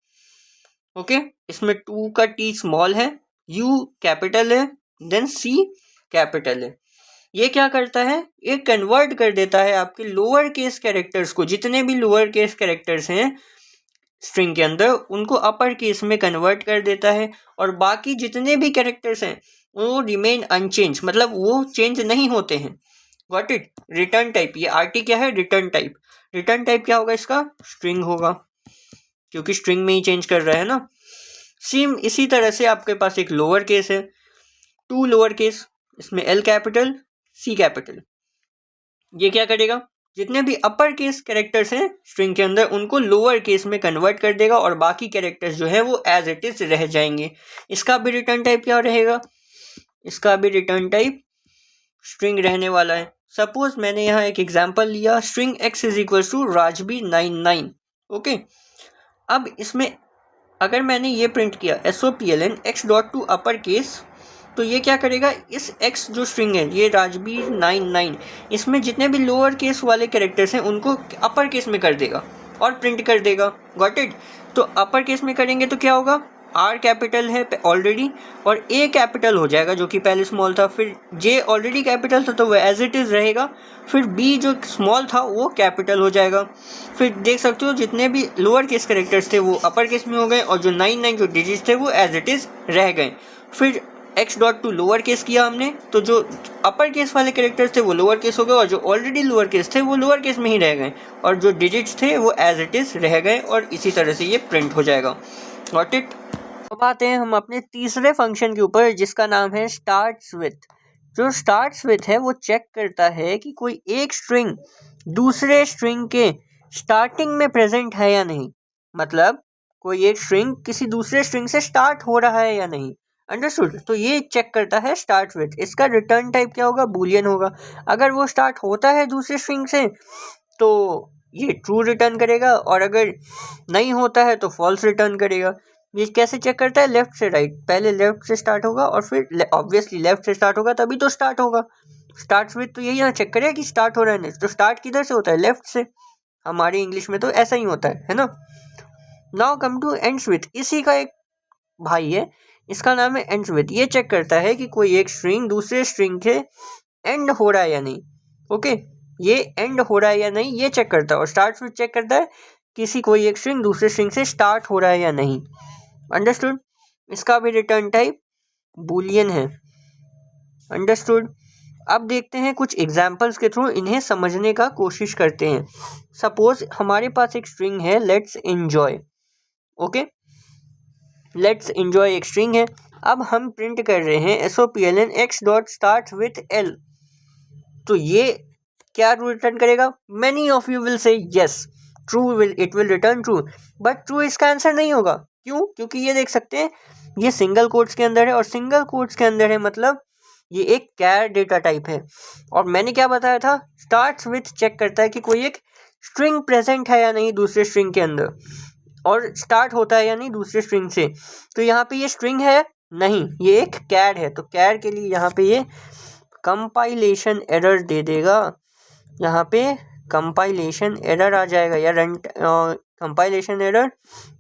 ओके। इसमें टू का टी स्मॉल है, यू कैपिटल है, देन सी कैपिटल है। ये क्या करता है, ये कन्वर्ट कर देता है आपके लोअर केस कैरेक्टर्स को, जितने भी लोअर केस कैरेक्टर्स हैं स्ट्रिंग के अंदर, उनको अपर केस में कन्वर्ट कर देता है। और बाकी जितने भी कैरेक्टर्स हैं वो रिमेन अनचेंज, मतलब वो चेंज नहीं होते हैं। Got it. रिटर्न टाइप, ये आरटी क्या है, रिटर्न टाइप। रिटर्न टाइप क्या होगा इसका, स्ट्रिंग होगा, क्योंकि स्ट्रिंग में ही चेंज कर रहा है ना। सेम इसी तरह से आपके पास एक लोअर केस है, टू लोअर केस, इसमें एल कैपिटल सी कैपिटल। ये क्या करेगा, जितने भी अपर केस कैरेक्टर्स हैं स्ट्रिंग के अंदर उनको लोअर केस में कन्वर्ट कर देगा, और बाकी कैरेक्टर्स जो है वो एज इट इज रह जाएंगे। इसका भी रिटर्न टाइप क्या रहेगा, इसका भी रिटर्न टाइप स्ट्रिंग रहने वाला है। सपोज मैंने यहाँ एक एग्जांपल लिया, string x is equal to राजबी 99, ओके। अब इसमें अगर मैंने ये प्रिंट किया SOPLN x dot to upper case, तो ये क्या करेगा, इस x जो स्ट्रिंग है ये राजबीर 99, इसमें जितने भी लोअर केस वाले कैरेक्टर्स हैं उनको अपर केस में कर देगा और प्रिंट कर देगा। Got it. तो अपर केस में करेंगे तो क्या होगा, R कैपिटल है ऑलरेडी, और A कैपिटल हो जाएगा जो कि पहले स्मॉल था, फिर J ऑलरेडी कैपिटल था तो वह एज इट इज़ रहेगा, फिर B जो स्मॉल था वो कैपिटल हो जाएगा। फिर देख सकते हो जितने भी लोअर केस कैरेक्टर्स थे वो अपर केस में हो गए, और जो 99 जो डिजिट थे वो एज इट इज़ रह गए। फिर x dot to lower case किया हमने, तो जो अपर केस वाले कैरेक्टर्स थे वो लोअर केस हो गए, और जो ऑलरेडी लोअर केस थे वो लोअर केस में ही रह गए, और जो डिजिट्स थे वो एज इट इज़ रह गए, और इसी तरह से ये प्रिंट हो जाएगा। Got it. अब आते हैं हम अपने तीसरे फंक्शन के ऊपर, जिसका नाम है स्टार्ट्स विथ। जो स्टार्ट्स विथ है वो चेक करता है कि कोई एक स्ट्रिंग दूसरे स्ट्रिंग के स्टार्टिंग में प्रेजेंट है या नहीं, मतलब कोई एक स्ट्रिंग किसी दूसरे स्ट्रिंग से स्टार्ट हो रहा है या नहीं। अंडरस्टूड। तो ये चेक करता है स्टार्ट विथ। इसका रिटर्न टाइप क्या होगा, बूलियन होगा। अगर वो स्टार्ट होता है दूसरे स्ट्रिंग से तो ये ट्रू रिटर्न करेगा, और अगर नहीं होता है तो फॉल्स रिटर्न करेगा। ये कैसे चेक करता है, लेफ्ट से राइट, पहले लेफ्ट से स्टार्ट होगा और फिर ऑब्वियसली लेफ्ट से स्टार्ट होगा तभी तो स्टार्ट होगा। स्टार्ट विथ तो यही ना चेक करेगा कि स्टार्ट हो रहा है नहीं, तो स्टार्ट किधर से होता है, लेफ्ट से। हमारी इंग्लिश में तो ऐसा ही होता है ना। Now come two ends with. इसी का एक भाई है, इसका नाम है एंड्स विथ। ये चेक करता है कि कोई एक स्ट्रिंग दूसरे स्ट्रिंग के एंड हो रहा है या नहीं, ओके। ये एंड हो रहा है या नहीं ये चेक करता है, और स्टार्ट विथ चेक करता है किसी कोई एक स्ट्रिंग दूसरे स्ट्रिंग से स्टार्ट हो रहा है या नहीं। अंडरस्टूड। इसका भी रिटर्न टाइप बूलियन है। अंडरस्टूड। अब देखते हैं कुछ एग्जाम्पल्स के थ्रू इन्हें समझने का कोशिश करते हैं। सपोज हमारे पास एक स्ट्रिंग है let's enjoy. Okay, let's enjoy एक स्ट्रिंग है। अब हम प्रिंट कर रहे हैं SOPLN x dot start with L। तो ये क्या रिटर्न करेगा? Many of you will say yes true, it will return true, but true इसका आंसर नहीं होगा। क्यों? क्योंकि ये देख सकते हैं ये सिंगल कोट्स के अंदर है, और सिंगल कोट्स के अंदर है मतलब ये एक कैर डेटा टाइप है। और मैंने क्या बताया था, स्टार्ट्स विथ चेक करता है कि कोई एक स्ट्रिंग प्रेजेंट है या नहीं दूसरे स्ट्रिंग के अंदर, और स्टार्ट होता है या नहीं दूसरे स्ट्रिंग से। तो यहाँ पे ये स्ट्रिंग है नहीं, ये एक कैर है, तो कैर के लिए यहाँ पे ये कंपाइलेशन एरर दे देगा। यहाँ पे कंपाइलेशन एरर आ जाएगा, या रन कंपाइलेशन एरर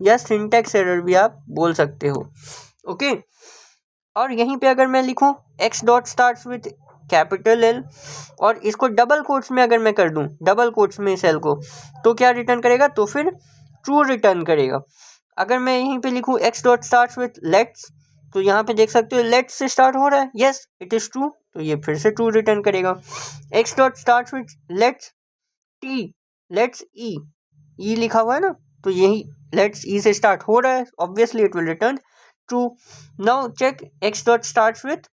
या सिंटैक्स एरर भी आप बोल सकते हो। ओके, और यहीं पे अगर मैं लिखूं x dot starts with capital L और इसको डबल कोट्स में अगर मैं कर दूं, डबल कोट्स में इस L को, तो क्या रिटर्न करेगा? तो फिर ट्रू रिटर्न करेगा। अगर मैं यहीं पे लिखूं x dot starts with let's, तो यहाँ पे देख सकते हो लेट्स से स्टार्ट हो रहा है, यस इट इज ट्रू, तो ये फिर से ट्रू रिटर्न करेगा। x dot starts with let's T, let's E लिखा हुआ है ना, तो यही लेट्स ई से स्टार्ट हो रहा है, obviously it will return true. Now check x dot starts with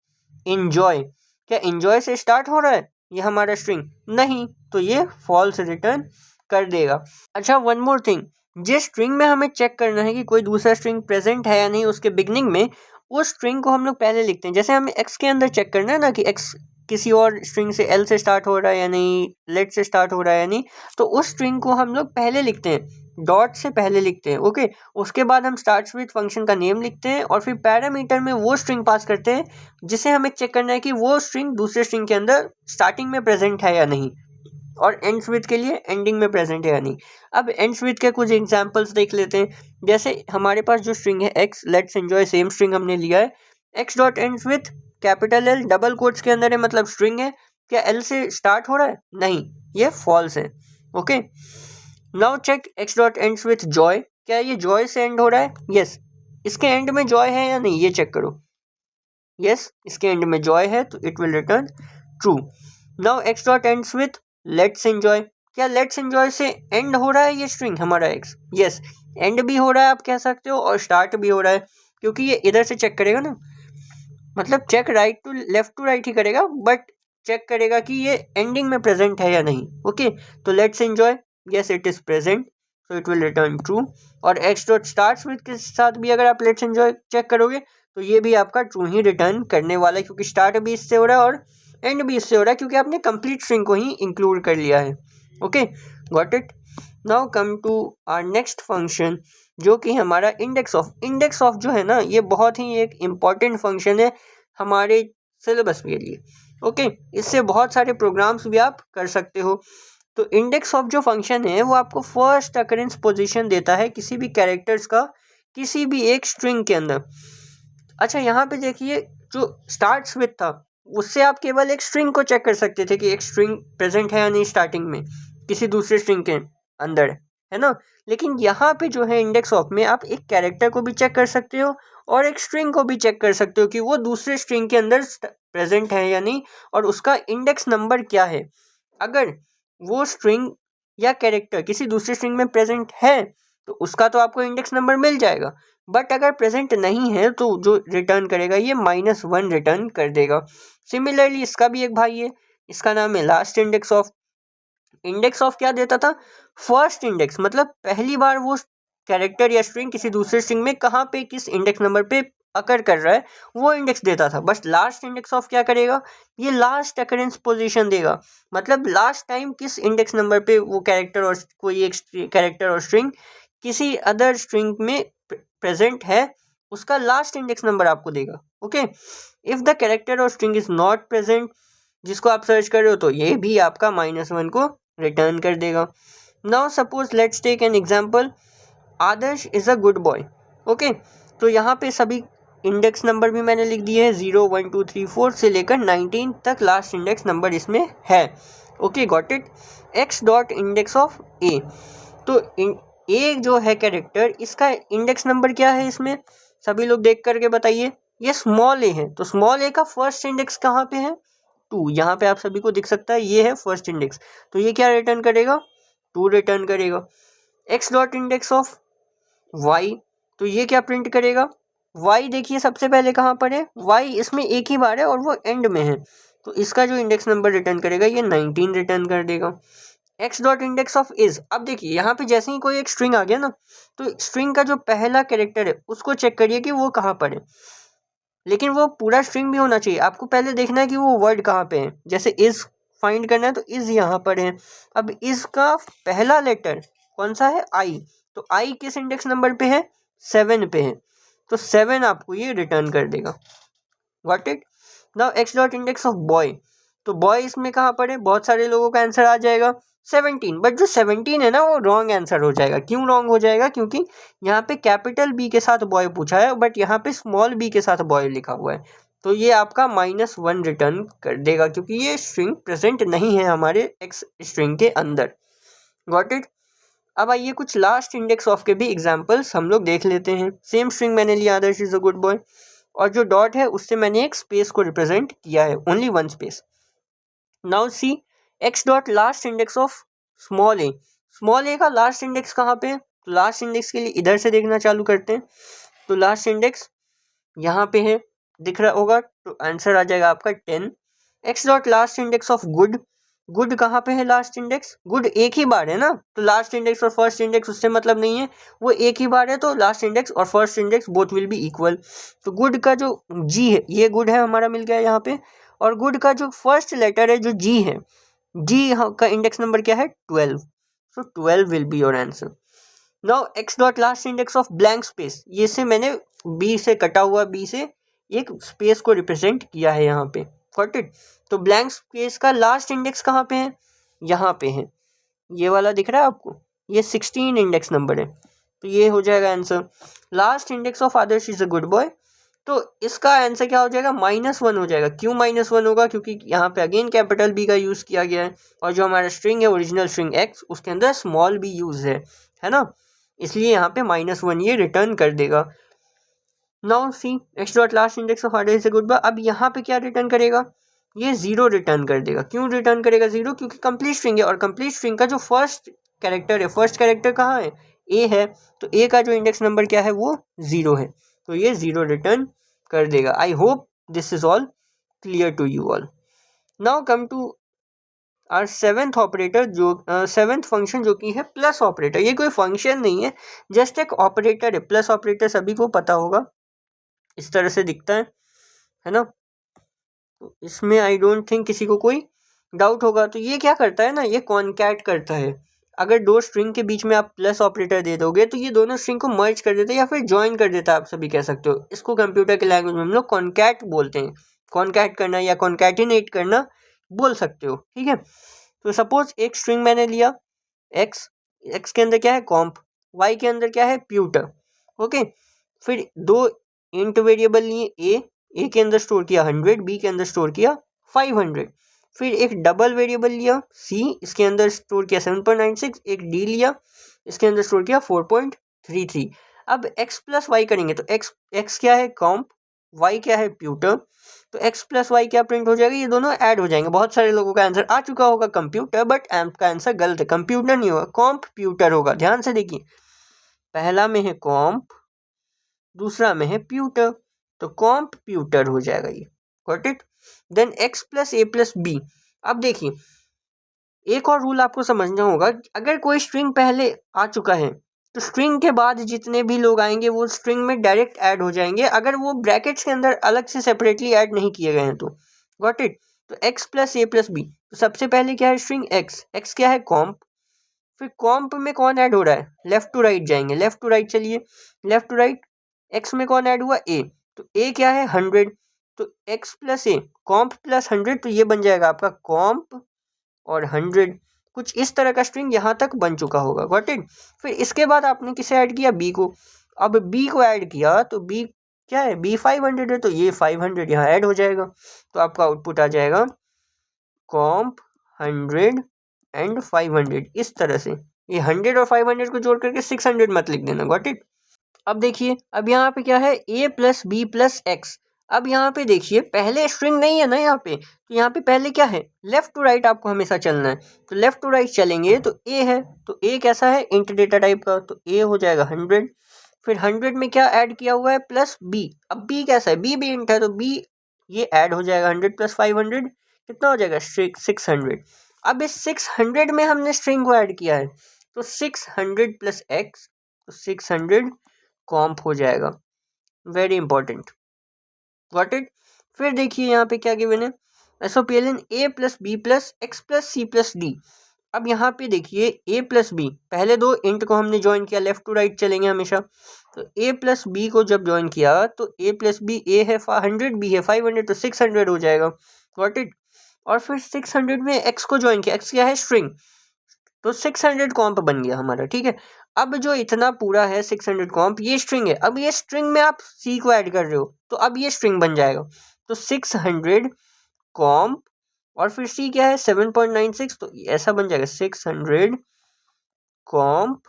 enjoy, क्या एंजॉय से स्टार्ट हो रहा है ये हमारा स्ट्रिंग? नहीं, तो ये फॉल्स रिटर्न कर देगा। अच्छा, वन मोर थिंग, जिस स्ट्रिंग में हमें चेक करना है कि कोई दूसरा स्ट्रिंग प्रेजेंट है या नहीं उसके बिगनिंग में, उस स्ट्रिंग को हम लोग पहले लिखते हैं। जैसे हमें x के अंदर चेक करना है ना कि x किसी और स्ट्रिंग से L से स्टार्ट हो रहा है या नहीं, लेट से स्टार्ट हो रहा है या नहीं, तो उस स्ट्रिंग को हम लोग पहले लिखते हैं, डॉट से पहले लिखते हैं। ओके, उसके बाद हम स्टार्ट्स विथ फंक्शन का नेम लिखते हैं, और फिर पैरामीटर में वो स्ट्रिंग पास करते हैं जिसे हमें चेक करना है कि वो स्ट्रिंग दूसरे स्ट्रिंग के अंदर स्टार्टिंग में प्रेजेंट है या नहीं, और एंड्स विथ के लिए एंडिंग में प्रेजेंट है या नहीं। अब एंड्स विथ के कुछ एग्जांपल्स देख लेते हैं। जैसे हमारे पास जो स्ट्रिंग है x, let's enjoy, same string हमने लिया है, x dot ends with capital L, double quotes के अंदर है मतलब स्ट्रिंग है, क्या L से स्टार्ट हो रहा है? नहीं, ये फॉल्स है। Okay, now check x dot ends with joy, क्या ये जॉय से एंड हो रहा है? यस, इसके एंड में जॉय है या नहीं ये चेक करो, यस इसके एंड में जॉय है, तो it will return true. Now x dot ends with let's enjoy, क्या लेट्स एंजॉय से एंड हो रहा है ये स्ट्रिंग हमारा x? यस, एंड भी हो रहा है आप कह सकते हो, और स्टार्ट भी हो रहा है, क्योंकि ये इधर से चेक करेगा ना, मतलब check right to left to right ही करेगा, बट चेक करेगा कि ये एंडिंग में प्रेजेंट है या नहीं। ओके, तो let's enjoy, yes it is present, so it will return true. और x डॉट स्टार्ट्स विथ के साथ भी अगर आप लेट्स एंजॉय चेक करोगे तो ये भी आपका ट्रू ही रिटर्न करने वाला है, क्योंकि स्टार्ट भी इससे हो रहा है और एंड भी इससे हो रहा है, क्योंकि आपने कंप्लीट स्ट्रिंग को ही इंक्लूड कर लिया है। Okay, got it. Now come to our next function, जो कि हमारा इंडेक्स ऑफ। इंडेक्स ऑफ जो है ना, ये बहुत ही एक इम्पॉर्टेंट फंक्शन है हमारे सिलेबस के लिए। ओके, इससे बहुत सारे प्रोग्राम्स भी आप कर सकते हो। तो इंडेक्स ऑफ जो फंक्शन है वो आपको फर्स्ट अकरेंस पोजीशन देता है किसी भी कैरेक्टर्स का किसी भी एक स्ट्रिंग के अंदर। अच्छा, यहाँ पे देखिए जो स्टार्ट्स विथ था उससे आप केवल एक स्ट्रिंग को चेक कर सकते थे कि एक स्ट्रिंग प्रेजेंट है या नहीं स्टार्टिंग में किसी दूसरे स्ट्रिंग के अंदर, है ना। लेकिन यहाँ पे जो है इंडेक्स ऑफ में आप एक कैरेक्टर को भी चेक कर सकते हो और एक स्ट्रिंग को भी चेक कर सकते हो कि वो दूसरे स्ट्रिंग के अंदर प्रेजेंट है या नहीं, और उसका इंडेक्स नंबर क्या है। अगर वो स्ट्रिंग या कैरेक्टर किसी दूसरे स्ट्रिंग में प्रेजेंट है तो उसका तो आपको इंडेक्स नंबर मिल जाएगा, बट अगर प्रेजेंट नहीं है तो जो रिटर्न करेगा ये -1 रिटर्न कर देगा। सिमिलरली इसका भी एक भाई है, इसका नाम है last index of. Index of क्या देता था? फर्स्ट इंडेक्स, मतलब पहली बार वो कैरेक्टर या स्ट्रिंग किसी दूसरे स्ट्रिंग में कहाँ पे किस इंडेक्स नंबर पे अकर कर रहा है वो इंडेक्स देता था। बस लास्ट इंडेक्स ऑफ क्या करेगा? ये लास्ट अकरेंस पोजीशन देगा, मतलब लास्ट टाइम किस इंडेक्स नंबर पे वो कैरेक्टर और कोई एक कैरेक्टर और स्ट्रिंग किसी अदर स्ट्रिंग में प्रेजेंट है उसका लास्ट इंडेक्स नंबर आपको देगा। ओके, इफ द कैरेक्टर और स्ट्रिंग इज नॉट प्रेजेंट जिसको आप सर्च कर रहे हो तो ये भी आपका -1 को रिटर्न कर देगा। Now suppose let's take an example, Adarsh is a good boy. Okay, तो यहाँ पे सभी इंडेक्स नंबर भी मैंने लिख दिए हैं, 0 1 2 3 4 से लेकर 19 तक लास्ट इंडेक्स नंबर इसमें है। Okay, got it. X dot index of A, तो ए जो है कैरेक्टर इसका इंडेक्स नंबर क्या है इसमें सभी लोग देख करके बताइए। ये स्मॉल ए है, तो स्मॉल ए का फर्स्ट इंडेक्स कहाँ पे है? 2, यहाँ पे आप सभी को दिख सकता है ये है फर्स्ट इंडेक्स, तो ये क्या रिटर्न करेगा, 2 रिटर्न करेगा। X dot index of Y, तो ये क्या प्रिंट करेगा, वाई देखिए सबसे पहले कहाँ पर है, वाई इसमें एक ही बार है और वो एंड में है, तो इसका जो इंडेक्स नंबर रिटर्न करेगा ये 19 रिटर्न कर देगा। X dot index of is, अब देखिए यहाँ पे जैसे ही कोई एक स्ट्रिंग आ गया ना, तो स्ट्रिंग का जो पहला कैरेक्टर है उसको चेक करिए कि वो कहाँ पर है, लेकिन वो पूरा स्ट्रिंग भी होना चाहिए, आपको पहले देखना है कि वो वर्ड कहाँ पे है। जैसे इज फाइंड करना है तो इज यहाँ पर है, अब इज का पहला लेटर कौन सा है, आई, तो आई किस इंडेक्स नंबर पे है, 7 पे है, तो 7 आपको ये रिटर्न कर देगा। Got it. Now x dot index of boy, तो बॉय इसमें कहाँ पर है, बहुत सारे लोगों का आंसर आ जाएगा 17, बट जो 17 है ना वो रॉन्ग आंसर हो जाएगा। क्यों रॉन्ग हो जाएगा, क्योंकि यहाँ पे कैपिटल बी के साथ बॉय पूछा है बट यहाँ पे स्मॉल बी के साथ बॉय लिखा हुआ है, तो ये आपका -1 रिटर्न कर देगा क्योंकि ये स्ट्रिंग प्रेजेंट नहीं है हमारे एक्स स्ट्रिंग के अंदर। Got it. अब आइए कुछ लास्ट इंडेक्स ऑफ के भी एग्जांपल्स हम लोग देख लेते हैं। सेम स्ट्रिंग मैंने लिया आदर्श इज अ गुड बॉय, और जो डॉट है उससे मैंने एक स्पेस को रिप्रेजेंट किया है, only 1 space. Now see x dot last index of small A, small A का लास्ट इंडेक्स कहाँ पे है, तो लास्ट इंडेक्स के लिए इधर से देखना चालू करते हैं, तो लास्ट इंडेक्स यहाँ पे है, दिख रहा होगा, तो आंसर आ जाएगा आपका 10। X dot last index of good, good कहाँ पे है लास्ट इंडेक्स, गुड एक ही बार है ना, तो लास्ट इंडेक्स और फर्स्ट इंडेक्स उससे मतलब नहीं है, वो एक ही बार है, तो लास्ट इंडेक्स और first index both will be equal. तो गुड का जो जी है, ये गुड है हमारा मिल गया यहाँ पे, और गुड का जो फर्स्ट लेटर है जो जी है, जी का इंडेक्स नंबर क्या है 12, सो 12 will be your answer. Now x dot last index of blank space, ये से मैंने बी से कटा हुआ बी से एक स्पेस को रिप्रेजेंट किया है यहाँ पे। Got it. तो ब्लैंक स्पेस का लास्ट इंडेक्स कहाँ पे है, यहाँ पे है, ये वाला दिख रहा है आपको, ये 16 इंडेक्स नंबर है, तो ये हो जाएगा answer. Last index of Adarsh is a good boy, तो इसका आंसर क्या हो जाएगा, -1 हो जाएगा। क्यों -1 होगा, क्योंकि यहाँ पे अगेन कैपिटल बी का यूज़ किया गया है, और जो हमारा स्ट्रिंग है ओरिजिनल स्ट्रिंग एक्स उसके अंदर स्मॉल बी यूज है ना, इसलिए यहाँ पे -1 ये रिटर्न कर देगा। Now see x dot last index of Adarsh is a good boy, अब यहाँ पे क्या रिटर्न करेगा, ये 0 रिटर्न कर देगा। क्यों रिटर्न करेगा 0, क्योंकि कंप्लीट स्ट्रिंग है, और कंप्लीट स्ट्रिंग का जो फर्स्ट कैरेक्टर है, फर्स्ट कैरेक्टर कहाँ है, ए है, तो ए का जो इंडेक्स नंबर क्या है वो 0 है, तो ये 0 रिटर्न कर देगा। I hope this is all clear to you all. Now come to our seventh operator, जो सेवेंथ फंक्शन जो कि है प्लस ऑपरेटर। ये कोई फंक्शन नहीं है, जस्ट एक ऑपरेटर है। प्लस ऑपरेटर सभी को पता होगा, इस तरह से दिखता है ना, तो इसमें आई डोंट थिंक किसी को कोई डाउट होगा। तो ये क्या करता है ना, ये कॉन्कैट करता है। अगर दो स्ट्रिंग के बीच में आप प्लस ऑपरेटर दे दोगे तो ये दोनों स्ट्रिंग को मर्ज कर देता है या फिर ज्वाइन कर देता है, आप सभी कह सकते हो। इसको कंप्यूटर के लैंग्वेज में हम लोग कॉन्कैट बोलते हैं। कॉन्कैट करना या कॉन्कैटिनेट करना बोल सकते हो, ठीक है। तो सपोज एक स्ट्रिंग मैंने लिया एक्स, एक्स के अंदर क्या है कॉम्प, वाई के अंदर क्या है प्यूटर, ओके। फिर दो इंट वेरिएबल लिए, ए के अंदर स्टोर किया 100, बी के अंदर स्टोर किया 500। फिर एक डबल वेरिएबल लिया सी, इसके अंदर स्टोर किया 7.96, एक डी लिया, इसके अंदर स्टोर किया 4.33। अब एक्स प्लस वाई करेंगे तो एक्स क्या है कॉम्प, वाई क्या है प्यूटर, तो एक्स प्लस वाई क्या प्रिंट हो जाएगा, ये दोनों ऐड हो जाएंगे। बहुत सारे लोगों का आंसर आ चुका होगा कंप्यूटर, बट आपका आंसर गलत है, कंप्यूटर नहीं होगा, कॉम्प्यूटर होगा। ध्यान से देखिए, पहला में है कॉम्प, दूसरा में है प्यूटर, तो कॉम्प्यूटर हो जाएगा ये। Got it. Then X plus A plus B. अब देखिए एक और रूल आपको समझना होगा, अगर कोई स्ट्रिंग पहले आ चुका है तो स्ट्रिंग के बाद जितने भी लोग आएंगे वो स्ट्रिंग में डायरेक्ट ऐड हो जाएंगे, अगर वो ब्रैकेट्स के अंदर अलग से सेपरेटली ऐड नहीं किए गए हैं तो। Got it. तो x plus A plus B, तो सबसे पहले क्या है स्ट्रिंग एक्स, एक्स क्या है कॉम्प, फिर कॉम्प में कौन ऐड हो रहा है, लेफ्ट टू राइट जाएंगे, लेफ्ट टू राइट चलिए, लेफ्ट टू राइट, एक्स में कौन ऐड हुआ ए, तो ए क्या है 100, तो एक्स प्लस ए कॉम्प प्लस 100, तो ये बन जाएगा आपका कॉम्प और 100। कुछ इस तरह का स्ट्रिंग यहाँ तक बन चुका होगा। Got it. फिर इसके बाद आपने किसे ऐड किया, बी को। अब बी को ऐड किया तो बी क्या है, बी 500 है, तो ये 500 यहाँ ऐड हो जाएगा, तो आपका आउटपुट आ जाएगा कॉम्प 100 एंड 500। इस तरह से ये 100 और 500 को जोड़ करके 600 मत लिख देना। Got it. अब देखिए अब यहाँ पे क्या है, ए प्लस बी प्लस एक्स। अब यहाँ पे देखिए पहले स्ट्रिंग नहीं है ना यहाँ पे, तो यहाँ पे पहले क्या है, लेफ्ट टू राइट आपको हमेशा चलना है। तो लेफ्ट टू राइट चलेंगे तो ए है, तो ए कैसा है, इंट डेटा टाइप का, तो ए हो जाएगा 100। फिर 100 में क्या ऐड किया हुआ है, प्लस बी। अब बी कैसा है, बी भी इंट है, तो बी ये ऐड हो जाएगा 100 प्लस 500 कितना हो जाएगा 600। अब इस 600 में हमने स्ट्रिंग को ऐड किया है, तो 600 प्लस एक्स, तो 600 कॉम्प हो जाएगा। Very important, got it. फिर देखिए यहाँ पे क्या गिवन है, SOPLN A plus B plus x plus C plus D. अब यहाँ पे देखिए ए प्लस बी, पहले दो इंट को हमने ज्वाइन किया, लेफ्ट टू राइट चलेंगे हमेशा। तो ए प्लस बी को जब ज्वाइन किया तो ए प्लस बी, ए है 100, बी है 500, तो 600 हो जाएगा, गॉट इट। और फिर 600 में एक्स को ज्वाइन किया, एक्स क्या है स्ट्रिंग, तो 600 कॉम्प बन गया हमारा, ठीक है। अब जो इतना पूरा है 600 कॉम्प, ये स्ट्रिंग है। अब ये स्ट्रिंग में आप सी को ऐड कर रहे हो, तो अब ये स्ट्रिंग बन जाएगा। तो 600 कॉम्प और फिर सी क्या है 7.96, तो ऐसा बन जाएगा 600 कॉम्प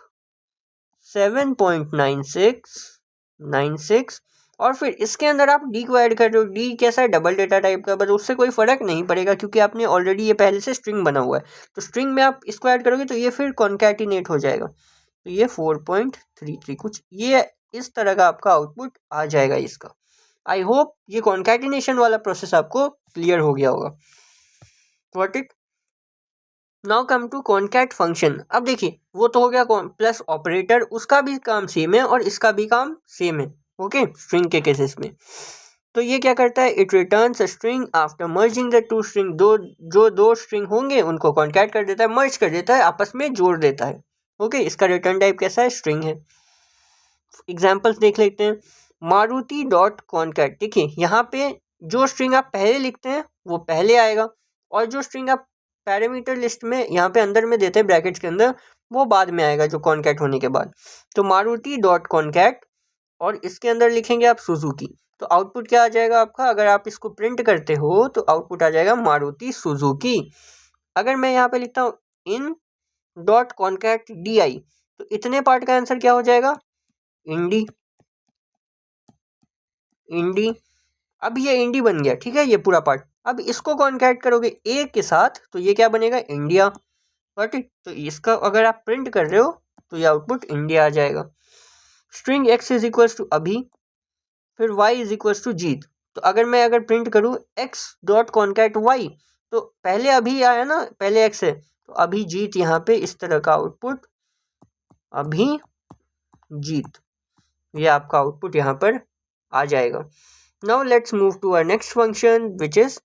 7.96 और फिर इसके अंदर आप डी को ऐड कर रहे हो। डी कैसा है, डबल डेटा टाइप का, बस उससे कोई फर्क नहीं पड़ेगा क्योंकि आपने ऑलरेडी ये पहले से स्ट्रिंग बना हुआ है। तो स्ट्रिंग में आप इसको ऐड करोगे तो ये फिर कॉन्कैटिनेट हो जाएगा, तो ये 4.33 कुछ ये इस तरह का आपका आउटपुट आ जाएगा इसका। आई होप ये कॉन्कैटिनेशन वाला प्रोसेस आपको क्लियर हो गया होगा, got it. Now come to concat function. अब देखिए वो तो हो गया प्लस ऑपरेटर, उसका भी काम सेम है और इसका भी काम सेम है, ओके, स्ट्रिंग के केसेस में। तो ये क्या करता है, it returns a string after merging the two string, दो स्ट्रिंग होंगे उनको कॉन्कैट कर देता है, मर्ज कर देता है, आपस में जोड़ देता है, ओके। इसका रिटर्न टाइप कैसा है, स्ट्रिंग है। एग्जाम्पल्स देख लेते हैं, मारुति डॉट कॉन्कैट। देखिए यहाँ पे जो स्ट्रिंग आप पहले लिखते हैं वो पहले आएगा, और जो स्ट्रिंग आप पैरामीटर लिस्ट में यहाँ पे अंदर में देते हैं ब्रैकेट्स के अंदर, वो बाद में आएगा जो कॉन्कैट होने के बाद। तो मारुति डॉट कॉन्कैट और इसके अंदर लिखेंगे आप सुजुकी, तो आउटपुट क्या आ जाएगा आपका, अगर आप इसको प्रिंट करते हो तो आउटपुट आ जाएगा मारुति सुजुकी। अगर मैं यहाँ पे लिखता हूँ in dot concat D I, तो इतने पार्ट का आंसर क्या हो जाएगा, इंडी, इंडी। अब ये इंडी बन गया, ठीक है, ये पूरा पार्ट। अब इसको कॉन्कैट करोगे ए के साथ तो ये क्या बनेगा, इंडिया, ठीक। तो इसका अगर आप प्रिंट कर रहे हो तो ये आउटपुट इंडिया आ जाएगा। String X is equal to Abhi, फिर Y is equal to Jeet. तो अगर प्रिंट करूँ एक्स डॉट कॉन्कैट वाई, तो पहले अभी आया ना, पहले एक्स है, तो अभी जीत, यहाँ पे इस तरह का आउटपुट अभी जीत, ये आपका आउटपुट यहाँ पर आ जाएगा। Now let's move to our next function which is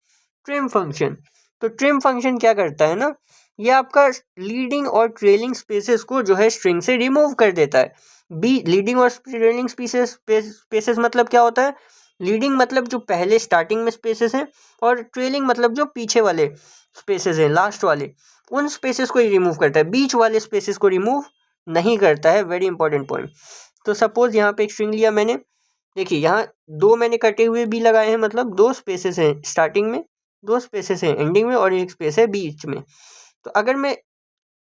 trim function. तो ट्रिम फंक्शन क्या करता है ना, ये आपका लीडिंग और ट्रेलिंग स्पेसेस को जो है स्ट्रिंग से रिमूव कर देता है। लीडिंग और ट्रेलिंग स्पेसेस मतलब क्या होता है, लीडिंग मतलब जो पहले स्टार्टिंग में स्पेसेस हैं, और ट्रेलिंग मतलब जो पीछे वाले स्पेसेस हैं, लास्ट वाले, उन स्पेसेस को ही रिमूव करता है, बीच वाले स्पेसेस को रिमूव नहीं करता है। Very important point. तो सपोज यहाँ पे एक स्ट्रिंग लिया मैंने, देखिए यहाँ दो मैंने कटे हुए भी लगाए हैं, मतलब दो स्पेसेस हैं स्टार्टिंग में, दो स्पेसेस हैं एंडिंग में, और एक स्पेस है बीच में। तो अगर मैं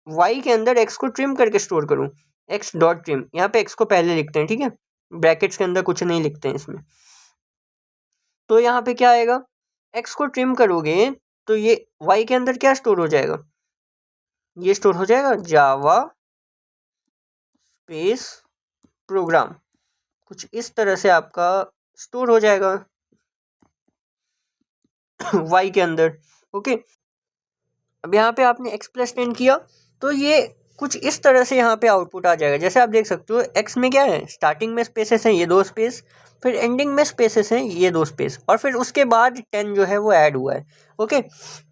y के अंदर x को ट्रिम करके स्टोर करूँ, x डॉट ट्रिम, यहाँ पे x को पहले लिखते हैं, ठीक है, ब्रैकेट्स के अंदर कुछ नहीं लिखते हैं इसमें। तो यहाँ पे क्या आएगा, x को ट्रिम करोगे तो ये y के अंदर क्या स्टोर हो जाएगा, ये स्टोर हो जाएगा जावा स्पेस प्रोग्राम, कुछ इस तरह से आपका स्टोर हो जाएगा y के अंदर, ओके। अब यहाँ पे आपने x प्लस 10 किया तो ये कुछ इस तरह से यहाँ पे आउटपुट आ जाएगा। जैसे आप देख सकते हो x में क्या है, स्टार्टिंग में स्पेसेस हैं ये दो स्पेस, फिर एंडिंग में स्पेसेस हैं ये दो स्पेस, और फिर उसके बाद 10 जो है वो ऐड हुआ है, ओके।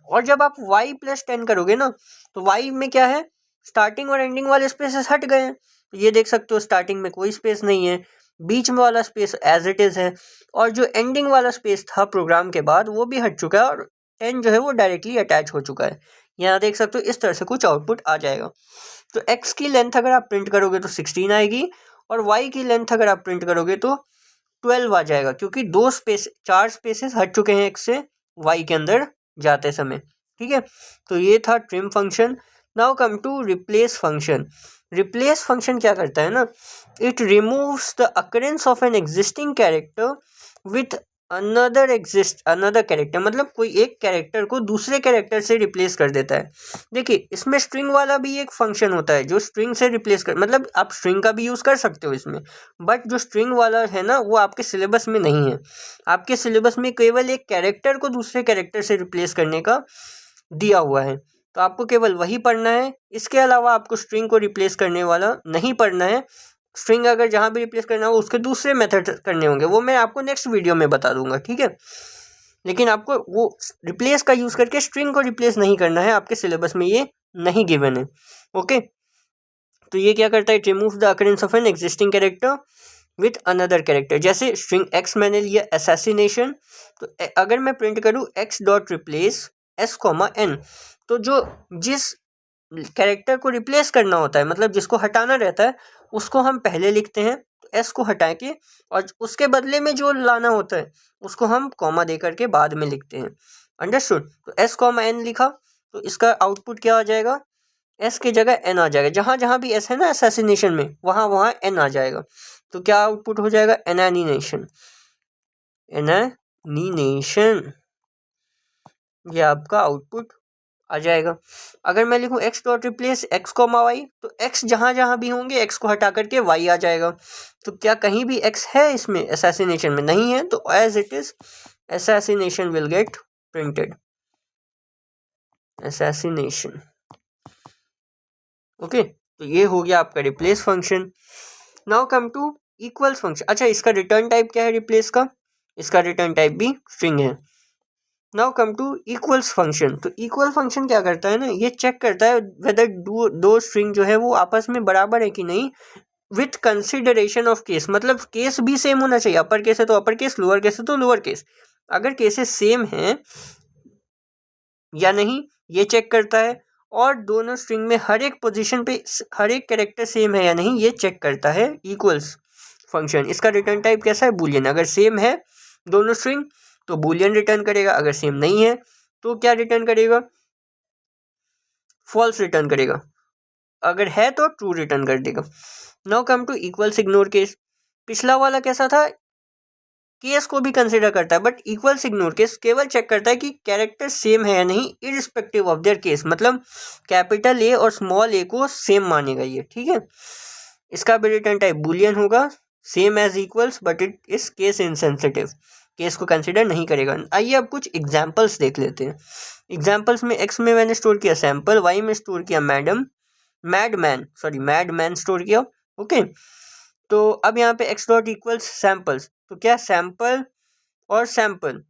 और जब आप y प्लस 10 करोगे ना, तो y में क्या है, स्टार्टिंग और एंडिंग वाले स्पेसेस हट गए हैं। तो ये देख सकते हो स्टार्टिंग में कोई स्पेस नहीं है, बीच में वाला स्पेस एज इट इज़ है, और जो एंडिंग वाला स्पेस था प्रोग्राम के बाद वो भी हट चुका है, और 10 जो है वो डायरेक्टली अटैच हो चुका है। यहाँ देख सकते हो इस तरह से कुछ आउटपुट आ जाएगा। तो x की लेंथ अगर आप प्रिंट करोगे तो 16 आएगी, और y की लेंथ अगर आप प्रिंट करोगे तो 12 आ जाएगा, क्योंकि चार स्पेसेस हट चुके हैं x से y के अंदर जाते समय, ठीक है। तो ये था trim function. Now come to replace function. Replace function क्या करता है ना, it removes the occurrence of an existing character with another character, मतलब कोई एक कैरेक्टर को दूसरे कैरेक्टर से रिप्लेस कर देता है। देखिए इसमें स्ट्रिंग वाला भी एक फंक्शन होता है जो स्ट्रिंग से रिप्लेस कर, मतलब आप स्ट्रिंग का भी यूज़ कर सकते हो इसमें, बट जो स्ट्रिंग वाला है ना वो आपके सिलेबस में नहीं है। आपके सिलेबस में केवल एक कैरेक्टर को दूसरे कैरेक्टर से रिप्लेस करने का दिया हुआ है, तो आपको केवल वही पढ़ना है। इसके अलावा आपको स्ट्रिंग को रिप्लेस करने वाला नहीं पढ़ना है। स्ट्रिंग अगर जहाँ भी रिप्लेस करना हो उसके दूसरे मेथड करने होंगे, वो मैं आपको नेक्स्ट वीडियो में बता दूंगा, ठीक है। लेकिन आपको वो रिप्लेस का यूज़ करके स्ट्रिंग को रिप्लेस नहीं करना है, आपके सिलेबस में ये नहीं गिवन है। ओके, तो ये क्या करता है, it remove the occurrence of an existing character with another character. जैसे स्ट्रिंग एक्स मैंने लिया असैसिनेशन, तो अगर मैं प्रिंट करूँ X dot replace S comma N, तो जो जिस कैरेक्टर को रिप्लेस करना होता है, मतलब जिसको हटाना रहता है, उसको हम पहले लिखते हैं एस को हटा के, और उसके बदले में जो लाना होता है उसको हम कॉमा दे करके बाद में लिखते हैं। अंडरस्टूड। तो एस कॉमा एन लिखा, तो इसका आउटपुट क्या आ जाएगा, एस की जगह एन आ जाएगा। जहाँ जहाँ भी एस है ना असैसिनेशन में, वहाँ वहाँ एन आ जाएगा। तो क्या आउटपुट हो जाएगा, एनानिनेशन। एनानिनेशन, ये आपका आउटपुट आ जाएगा। अगर मैं लिखूँ X dot replace X comma Y, तो एक्स जहाँ जहाँ भी होंगे एक्स को हटा करके वाई आ जाएगा। तो क्या कहीं भी एक्स है इसमें असैसिनेशन में, नहीं है, तो as it is assassination will get printed, assassination। Okay, तो ये हो गया आपका replace function. Now come to equals function. अच्छा, इसका रिटर्न टाइप क्या है रिप्लेस का, इसका रिटर्न टाइप भी स्ट्रिंग है। Now come to equals function. तो इक्वल फंक्शन क्या करता है ना, ये चेक करता है वेदर दो स्ट्रिंग जो है वो आपस में बराबर है कि नहीं, विथ कंसिडरेशन ऑफ केस। मतलब केस भी सेम होना चाहिए, अपर केस है तो अपर केस, लोअर केस है तो लोअर केस। अगर केसेस सेम हैं या नहीं ये चेक करता है, और दोनों स्ट्रिंग में हर एक पोजीशन पे हर एक कैरेक्टर सेम है या नहीं ये चेक करता है इक्वल्स फंक्शन। इसका रिटर्न टाइप कैसा है, बूलियन। अगर सेम है दोनों स्ट्रिंग तो बूलियन रिटर्न करेगा, अगर सेम नहीं है तो क्या रिटर्न करेगा, फॉल्स रिटर्न करेगा, अगर है तो ट्रू रिटर्न कर देगा। Now come to equals ignore case. पिछला वाला कैसा था, केस को भी कंसिडर करता है, बट इक्वल्स इग्नोर केस केवल चेक करता है कि कैरेक्टर सेम है या नहीं इररिस्पेक्टिव ऑफ देयर केस। मतलब कैपिटल ए और स्मॉल ए को सेम मानेगा ये, ठीक है। इसका भी रिटर्न टाइप बूलियन होगा, same as equals, but it is case insensitive, case को कंसिडर नहीं करेगा। आइए अब कुछ एग्जाम्पल्स देख लेते हैं। एग्जाम्पल्स में एक्स में मैंने स्टोर किया सैम्पल, वाई में स्टोर किया मैडमैन स्टोर किया। ओके, तो अब यहाँ पे एक्स डॉट इक्वल्स सैम्पल्स, तो क्या सैम्पल और सैम्पल,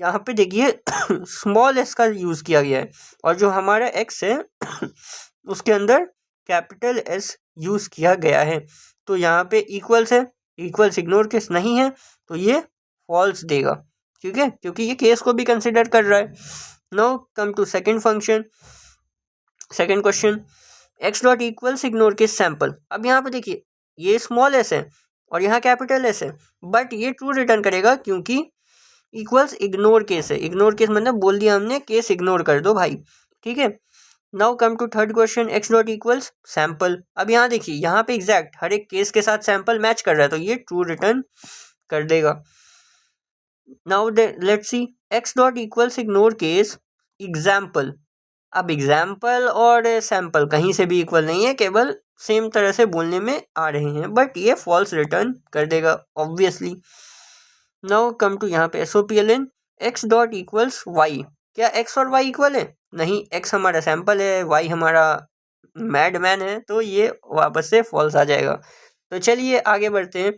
यहाँ पे देखिए स्मॉल एस का यूज़ किया गया है, और जो हमारा एक्स है उसके अंदर कैपिटल एस यूज़ किया गया है। तो यहाँ पे इक्वल्स है, इक्वल्स इग्नोर केस नहीं है, तो ये फॉल्स देगा, ठीक है, क्योंकि ये केस को भी कंसिडर कर रहा है। Now come to second function, second question, X dot equals ignore case sample. अब यहाँ पे देखिए ये स्मॉल एस है और यहाँ कैपिटल एस है, बट ये ट्रू रिटर्न करेगा क्योंकि इक्वल्स इग्नोर केस है। इग्नोर केस मतलब बोल दिया हमने केस इग्नोर कर दो भाई, ठीक है। Now come to third question, X dot equals sample. अब यहाँ देखिए यहाँ पे एग्जैक्ट हर एक केस के साथ सैम्पल मैच कर रहा है, तो ये ट्रू रिटर्न कर देगा। Now let's see, x dot equals ignore case example. अब एग्जाम्पल और सैम्पल कहीं से भी इक्वल नहीं है, केवल सेम तरह से बोलने में आ रहे हैं, बट ये फॉल्स रिटर्न कर देगा ऑब्वियसली। नाउ कम टू यहाँ पे SOPLN, X dot equals Y. क्या एक्स और वाई इक्वल है, नहीं, एक्स हमारा सैम्पल है, वाई हमारा मैडमैन है, तो ये वापस से फॉल्स आ जाएगा। तो चलिए आगे बढ़ते हैं।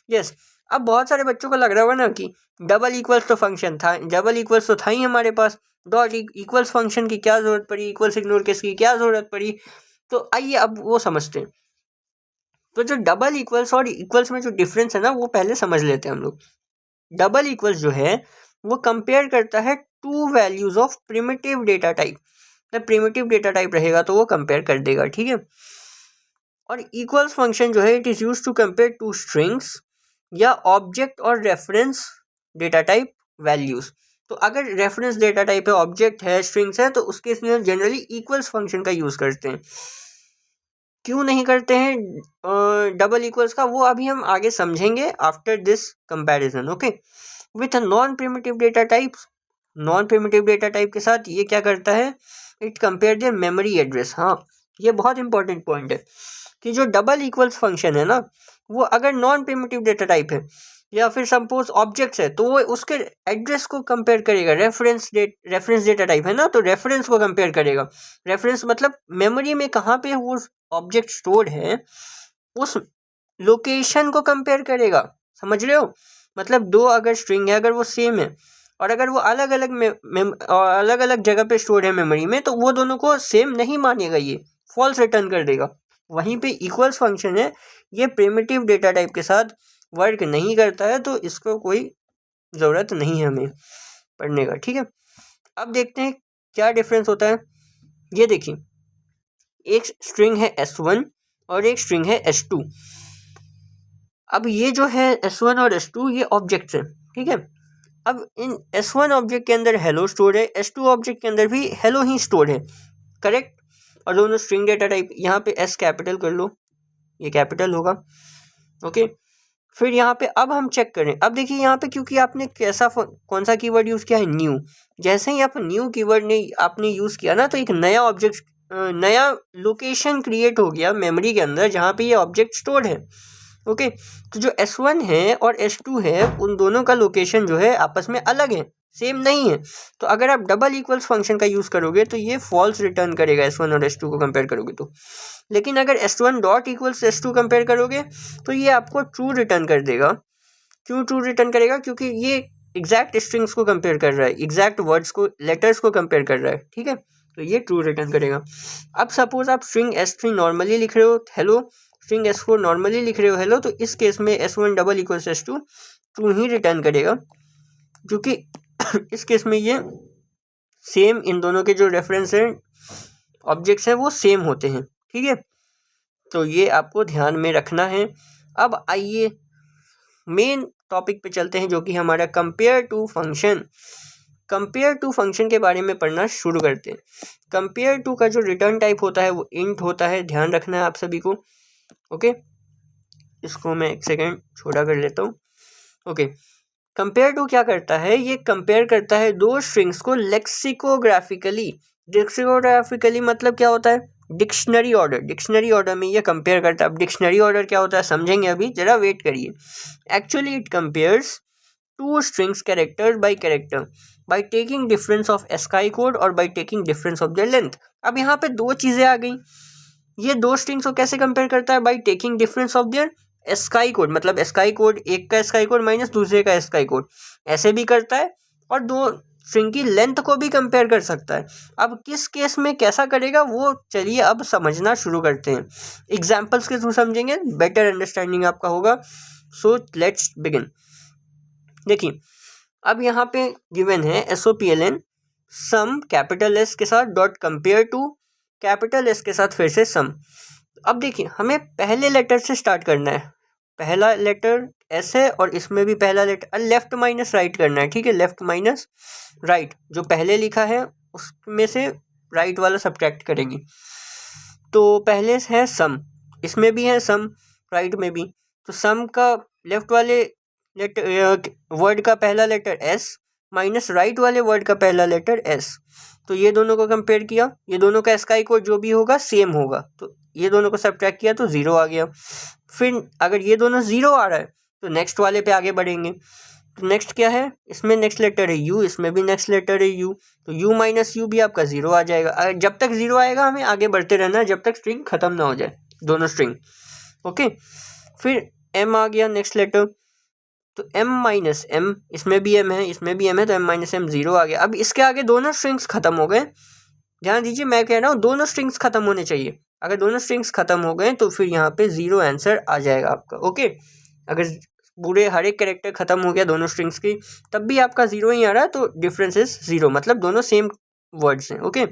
यस, अब बहुत सारे बच्चों को लग रहा होगा ना कि डबल इक्वल्स तो फंक्शन था, डबल इक्वल्स तो था ही हमारे पास, डॉट इक्वल्स फंक्शन की क्या ज़रूरत पड़ी, इक्वल्स इग्नोर केस की क्या ज़रूरत पड़ी। तो आइए अब वो समझते हैं। तो जो डबल इक्वल्स और इक्वल्स में जो डिफरेंस है ना वो पहले समझ लेते हैं हम लोग। डबल इक्वल्स जो है वो कंपेयर करता है to values of primitive data type. जब प्रिमिटिव डेटा टाइप रहेगा तो वो कंपेयर कर देगा, ठीक है। और इक्वल्स फंक्शन जो है it is use to compare two strings या ऑब्जेक्ट और रेफरेंस डेटा टाइप वैल्यूज। तो अगर रेफरेंस डेटा टाइप है, ऑब्जेक्ट है, स्ट्रिंग्स है, तो उसके इसमें जनरली इक्वल्स फंक्शन का यूज़ करते हैं। क्यों नहीं करते हैं डबल इक्वल्स का, वो अभी हम आगे समझेंगे after this comparison. Okay, with non primitive data types. Non primitive data type के साथ ये क्या करता है, it compare there memory address. हाँ, ये बहुत इंपॉर्टेंट पॉइंट है कि जो डबल इक्वल्स फंक्शन है ना, वो अगर नॉन प्रिमिटिव डेटा टाइप है या फिर सपोज ऑब्जेक्ट्स है, तो वो उसके एड्रेस को कंपेयर करेगा। रेफरेंस डेटा टाइप है ना, तो रेफरेंस को कंपेयर करेगा। रेफरेंस मतलब मेमोरी में कहाँ पे वो ऑब्जेक्ट स्टोर है, उस लोकेशन को कंपेयर करेगा। समझ रहे हो? मतलब दो अगर स्ट्रिंग है, अगर वो सेम है और अगर वो अलग अलग जगह पे स्टोर है मेमोरी में, तो वो दोनों को सेम नहीं मानेगा, ये फॉल्स रिटर्न कर देगा। वहीं पे इक्वल्स फंक्शन है, ये प्रिमिटिव डेटा टाइप के साथ वर्क नहीं करता है, तो इसको कोई ज़रूरत नहीं है हमें पढ़ने का। ठीक है, अब देखते हैं क्या डिफरेंस होता है। ये देखिए, एक स्ट्रिंग है S1 और एक स्ट्रिंग है S2। अब ये जो है S1 और S2 ये ऑब्जेक्ट्स हैं। ठीक है, अब इन S1 ऑब्जेक्ट के अंदर हेलो स्टोर है, S2 ऑब्जेक्ट के अंदर भी हेलो ही स्टोर है, करेक्ट। और दोनों स्ट्रिंग डेटा टाइप, यहाँ पे S कैपिटल कर लो, ये कैपिटल होगा, ओके। फिर यहाँ पे अब हम चेक करें। अब देखिए यहाँ पे क्योंकि आपने कौन सा कीवर्ड यूज़ किया है, न्यू। जैसे ही आप न्यू कीवर्ड ने आपने यूज़ किया ना, तो एक नया ऑब्जेक्ट, नया लोकेशन क्रिएट हो गया मेमोरी के अंदर जहाँ पे ये ऑब्जेक्ट स्टोर्ड है, ओके। तो जो S1 है और S2 है, उन दोनों का लोकेशन जो है आपस में अलग है, सेम नहीं है। तो अगर आप डबल इक्वल्स फंक्शन का यूज़ करोगे तो ये फॉल्स रिटर्न करेगा S1 और S2 को कंपेयर करोगे तो। लेकिन अगर S1 dot equals S2 compare करोगे तो ये आपको ट्रू रिटर्न कर देगा। क्यों ट्रू रिटर्न करेगा? क्योंकि ये एग्जैक्ट स्ट्रिंग्स को कंपेयर कर रहा है, एग्जैक्ट वर्ड्स को, लेटर्स को कंपेयर कर रहा है। ठीक है, तो ये ट्रू रिटर्न करेगा। अब सपोज आप स्ट्रिंग S3 नॉर्मली लिख रहे हो हेलो, स्ट्रिंग S4 नॉर्मली लिख रहे हो हेलो, तो इस केस में S1 double equals S2 true ही रिटर्न करेगा, क्योंकि इस केस में ये सेम, इन दोनों के जो रेफरेंस हैं, ऑब्जेक्ट्स हैं, वो सेम होते हैं। ठीक है, तो ये आपको ध्यान में रखना है। अब आइए मेन टॉपिक पे चलते हैं, जो कि हमारा compare to function. Compare to function के बारे में पढ़ना शुरू करते हैं। कंपेयर टू का जो रिटर्न टाइप होता है वो इंट होता है, ध्यान रखना है आप सभी को, ओके। इसको मैं एक सेकेंड छोटा कर लेता हूँ, ओके। कंपेयर टू क्या करता है, ये कंपेयर करता है दो स्ट्रिंग्स को लेक्सिकोग्राफिकली। लेक्सिकोग्राफिकली मतलब क्या होता है, डिक्शनरी ऑर्डर। डिक्शनरी ऑर्डर में ये कंपेयर करता है। अब डिक्शनरी ऑर्डर क्या होता है समझेंगे अभी, जरा वेट करिए। Actually it compares two strings character by character by taking difference of ASCII code और by taking difference of their length. अब यहाँ पे दो चीज़ें आ गई। ये दो स्ट्रिंग्स को कैसे कंपेयर करता है, bye taking difference of there ASCII code, मतलब एस्काई कोड, एक का एस्काई कोड माइनस दूसरे का एस्काई कोड, ऐसे भी करता है। और दो स्ट्रिंग की लेंथ को भी कंपेयर कर सकता है। अब किस केस में कैसा करेगा वो चलिए अब समझना शुरू करते हैं। एग्जाम्पल्स के थ्रू समझेंगे, बेटर अंडरस्टैंडिंग आपका होगा। So let's begin. देखिए, अब यहाँ पे गिवन है SOPLN सम कैपिटल S के साथ dot compare to capital S के साथ फिर से सम। अब देखिए, हमें पहले लेटर से स्टार्ट करना है। पहला लेटर S है और इसमें भी पहला लेटर, लेफ्ट माइनस राइट करना है। ठीक है, लेफ्ट माइनस राइट, जो पहले लिखा है उसमें से राइट वाला सब्ट्रैक्ट करेंगे। तो पहले है सम, इसमें भी है सम, राइट में भी। तो सम का लेफ्ट वाले वर्ड का पहला लेटर S माइनस राइट वाले वर्ड का पहला लेटर S। तो ये दोनों को कंपेयर किया, ये दोनों का स्काई कोड जो भी होगा सेम होगा, तो ये दोनों को सब्ट्रैक्ट किया तो 0 आ गया। फिर अगर ये दोनों 0 आ रहा है तो नेक्स्ट वाले पे आगे बढ़ेंगे। तो नेक्स्ट क्या है, इसमें नेक्स्ट लेटर है U, इसमें भी नेक्स्ट लेटर है U, तो U माइनस U भी आपका 0 आ जाएगा। जब तक 0 आएगा हमें आगे बढ़ते रहना है, जब तक स्ट्रिंग खत्म ना हो जाए, दोनों स्ट्रिंग, ओके। फिर M आ गया नेक्स्ट लेटर, तो M माइनस M, इसमें भी M है, इसमें भी M है, तो M माइनस M 0 आ गया। अब इसके आगे दोनों स्ट्रिंग्स खत्म हो गए। ध्यान दीजिए, मैं कह रहा हूँ दोनों स्ट्रिंग्स खत्म होने चाहिए। अगर दोनों स्ट्रिंग्स खत्म हो गए तो फिर यहाँ पे 0 आंसर आ जाएगा आपका, ओके। अगर पूरे हर एक कैरेक्टर खत्म हो गया दोनों स्ट्रिंग्स की, तब भी आपका 0 ही आ रहा है, तो डिफरेंस इज 0, मतलब दोनों सेम वर्ड्स हैं, okay.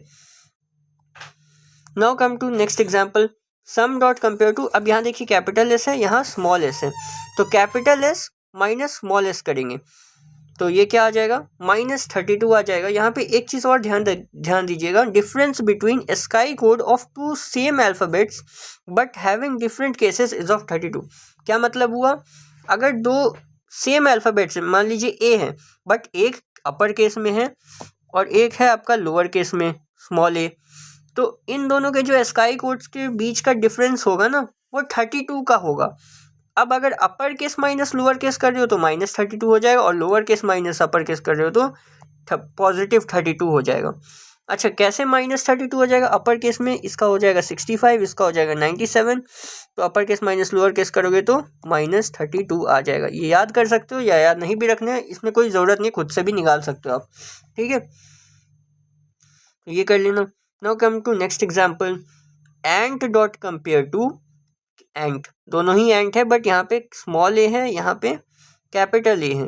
Now come to next example, sum dot compare to. अब यहाँ देखिए कैपिटल S है, यहाँ स्मॉल s है, तो capital S minus small s करेंगे तो ये क्या आ जाएगा, -32 आ जाएगा। यहाँ पे एक चीज़ और ध्यान दीजिएगा, difference between ASCII code of two same alphabets but having different cases is of 32। क्या मतलब हुआ, अगर दो सेम अल्फ़ाबेट से, मान लीजिए ए है बट एक अपर केस में है और एक है आपका लोअर केस में स्मॉल ए, तो इन दोनों के जो स्काई कोड्स के बीच का डिफरेंस होगा ना वो 32 का होगा। अब अगर upper case minus lower case कर रहे हो तो -32 हो जाएगा, और lower case minus upper case कर रहे हो तो +32 हो जाएगा। अच्छा, कैसे -32 हो जाएगा? अपर केस में इसका हो जाएगा 65, इसका हो जाएगा 97, तो upper case minus lower case करोगे तो -32 आ जाएगा। ये याद कर सकते हो या याद नहीं भी रखना है, इसमें कोई ज़रूरत नहीं, खुद से भी निकाल सकते हो आप। ठीक है, तो ये कर लेना। Now come to next example, ant dot compare to ant, दोनों ही एंट है बट यहाँ पे स्मॉल ए है, यहाँ पे कैपिटल ए है।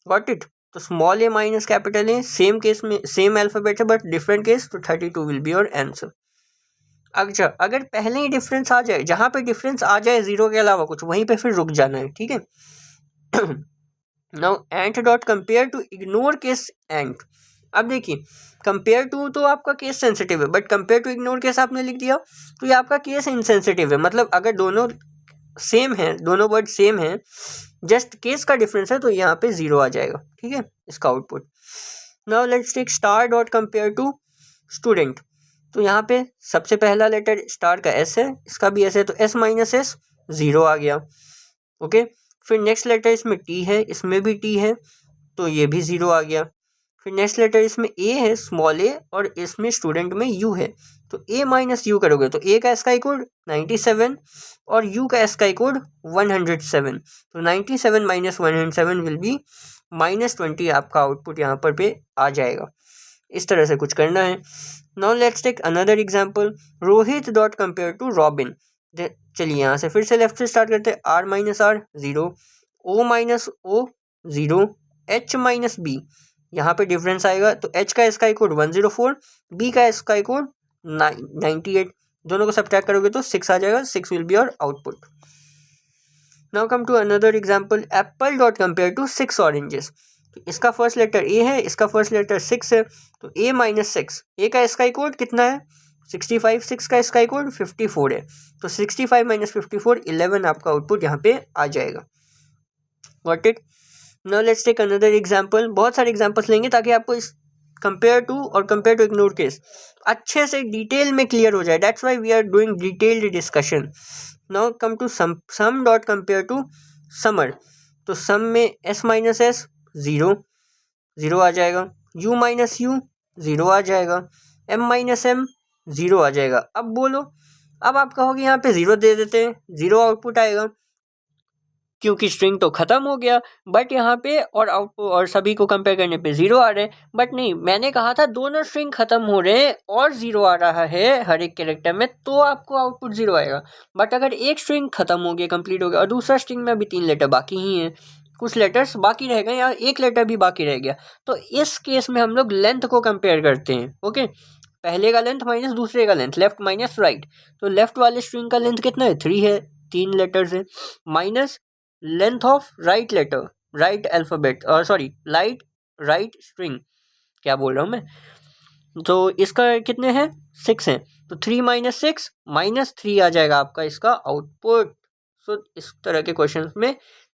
Got it? तो small A minus capital A, same case में सेम अल्फाबेट है बट डिफरेंट केस, तो 32 विल बी योर आंसर। अच्छा, अगर पहले ही डिफरेंस आ जाए, जहाँ पे डिफरेंस आ जाए जीरो के अलावा कुछ, वहीं पे फिर रुक जाना है। ठीक है, now ant dot compare to ignore case ant. अब देखिए, कंपेयर टू तो आपका केस सेंसिटिव है but compare to ignore case आपने लिख दिया तो ये आपका केस इनसेंसिटिव है। मतलब अगर दोनों सेम है, दोनों वर्ड सेम है, जस्ट केस का डिफरेंस है, तो यहाँ पे जीरो आ जाएगा। ठीक है, इसका output. Now let's take star dot compare to student. तो यहाँ पे सबसे पहला लेटर स्टार का एस है, इसका भी एस है, तो एस माइनस एस जीरो आ गया। ओके, फिर नेक्स्ट लेटर इसमें टी है, इसमें भी टी है, तो ये भी जीरो आ गया। फिर नेक्स्ट लेटर इसमें ए है, स्मॉल ए, और इसमें स्टूडेंट में यू है, तो ए माइनस यू करोगे तो ए का स्काई कोड 97 और यू का स्काई कोड 107, तो 97 माइनस 107 विल बी -20। आपका आउटपुट यहाँ पर पे आ जाएगा। इस तरह से कुछ करना है। Now let's take another example, Rohit dot compare to Robin. चलिए यहाँ से फिर से लेफ्ट से स्टार्ट करते हैं। R minus R zero, O minus O zero, H minus B, यहाँ पे डिफरेंस आएगा तो एच का स्काई कोड 104, बी का स्काई कोड 98, दोनों को सब्ट्रैक्ट करोगे तो 6 आ जाएगा। 6 will be your output. Now come to another example, apple dot compare to 6 oranges. तो इसका फर्स्ट लेटर ए है, इसका फर्स्ट लेटर 6 है, तो ए माइनस 6, ए का स्काई कोड कितना है 65, 6 का स्काई कोड 54 है, तो 65 माइनस 54 11 आपका आउटपुट यहाँ पे आ जाएगा। Got it? Now let's take another example. बहुत सारे एग्जाम्पल्स लेंगे ताकि आपको इस कंपेयर टू और कंपेयर टू इग्नोर केस अच्छे से डिटेल में क्लियर हो जाए। That's why we are doing detailed discussion. Now come to sum dot compare to summer. तो सम में S minus S zero, zero आ जाएगा, यू माइनस यू जीरो आ जाएगा, एम माइनस एम जीरो आ जाएगा। अब बोलो, अब आप कहोगे यहाँ पे जीरो दे देते हैं, जीरो आउटपुट आएगा क्योंकि स्ट्रिंग तो ख़त्म हो गया, बट यहाँ पे और आउटपुट और सभी को कंपेयर करने पे ज़ीरो आ रहे हैं। बट नहीं, मैंने कहा था दोनों स्ट्रिंग ख़त्म हो रहे हैं और ज़ीरो आ रहा है हर एक कैरेक्टर में, तो आपको आउटपुट ज़ीरो आएगा। बट अगर एक स्ट्रिंग ख़त्म हो गया, कंप्लीट हो गया, और दूसरा स्ट्रिंग में अभी 3 लेटर बाकी ही हैं, कुछ लेटर्स बाकी रह गए या एक लेटर भी बाकी रह गया, तो इस केस में हम लोग लेंथ को कंपेयर करते हैं। ओके, पहले का लेंथ माइनस दूसरे का लेंथ, लेफ्ट माइनस राइट, तो लेफ्ट वाले स्ट्रिंग का लेंथ कितना है 3 है, 3 लेटर्स है, minus length of right letter, right alphabet, sorry right string, क्या बोल रहा हूँ मैं, तो इसका कितने हैं 6 हैं, तो 3 माइनस 6 -3 आ जाएगा आपका इसका आउटपुट। सो इस तरह के क्वेश्चन में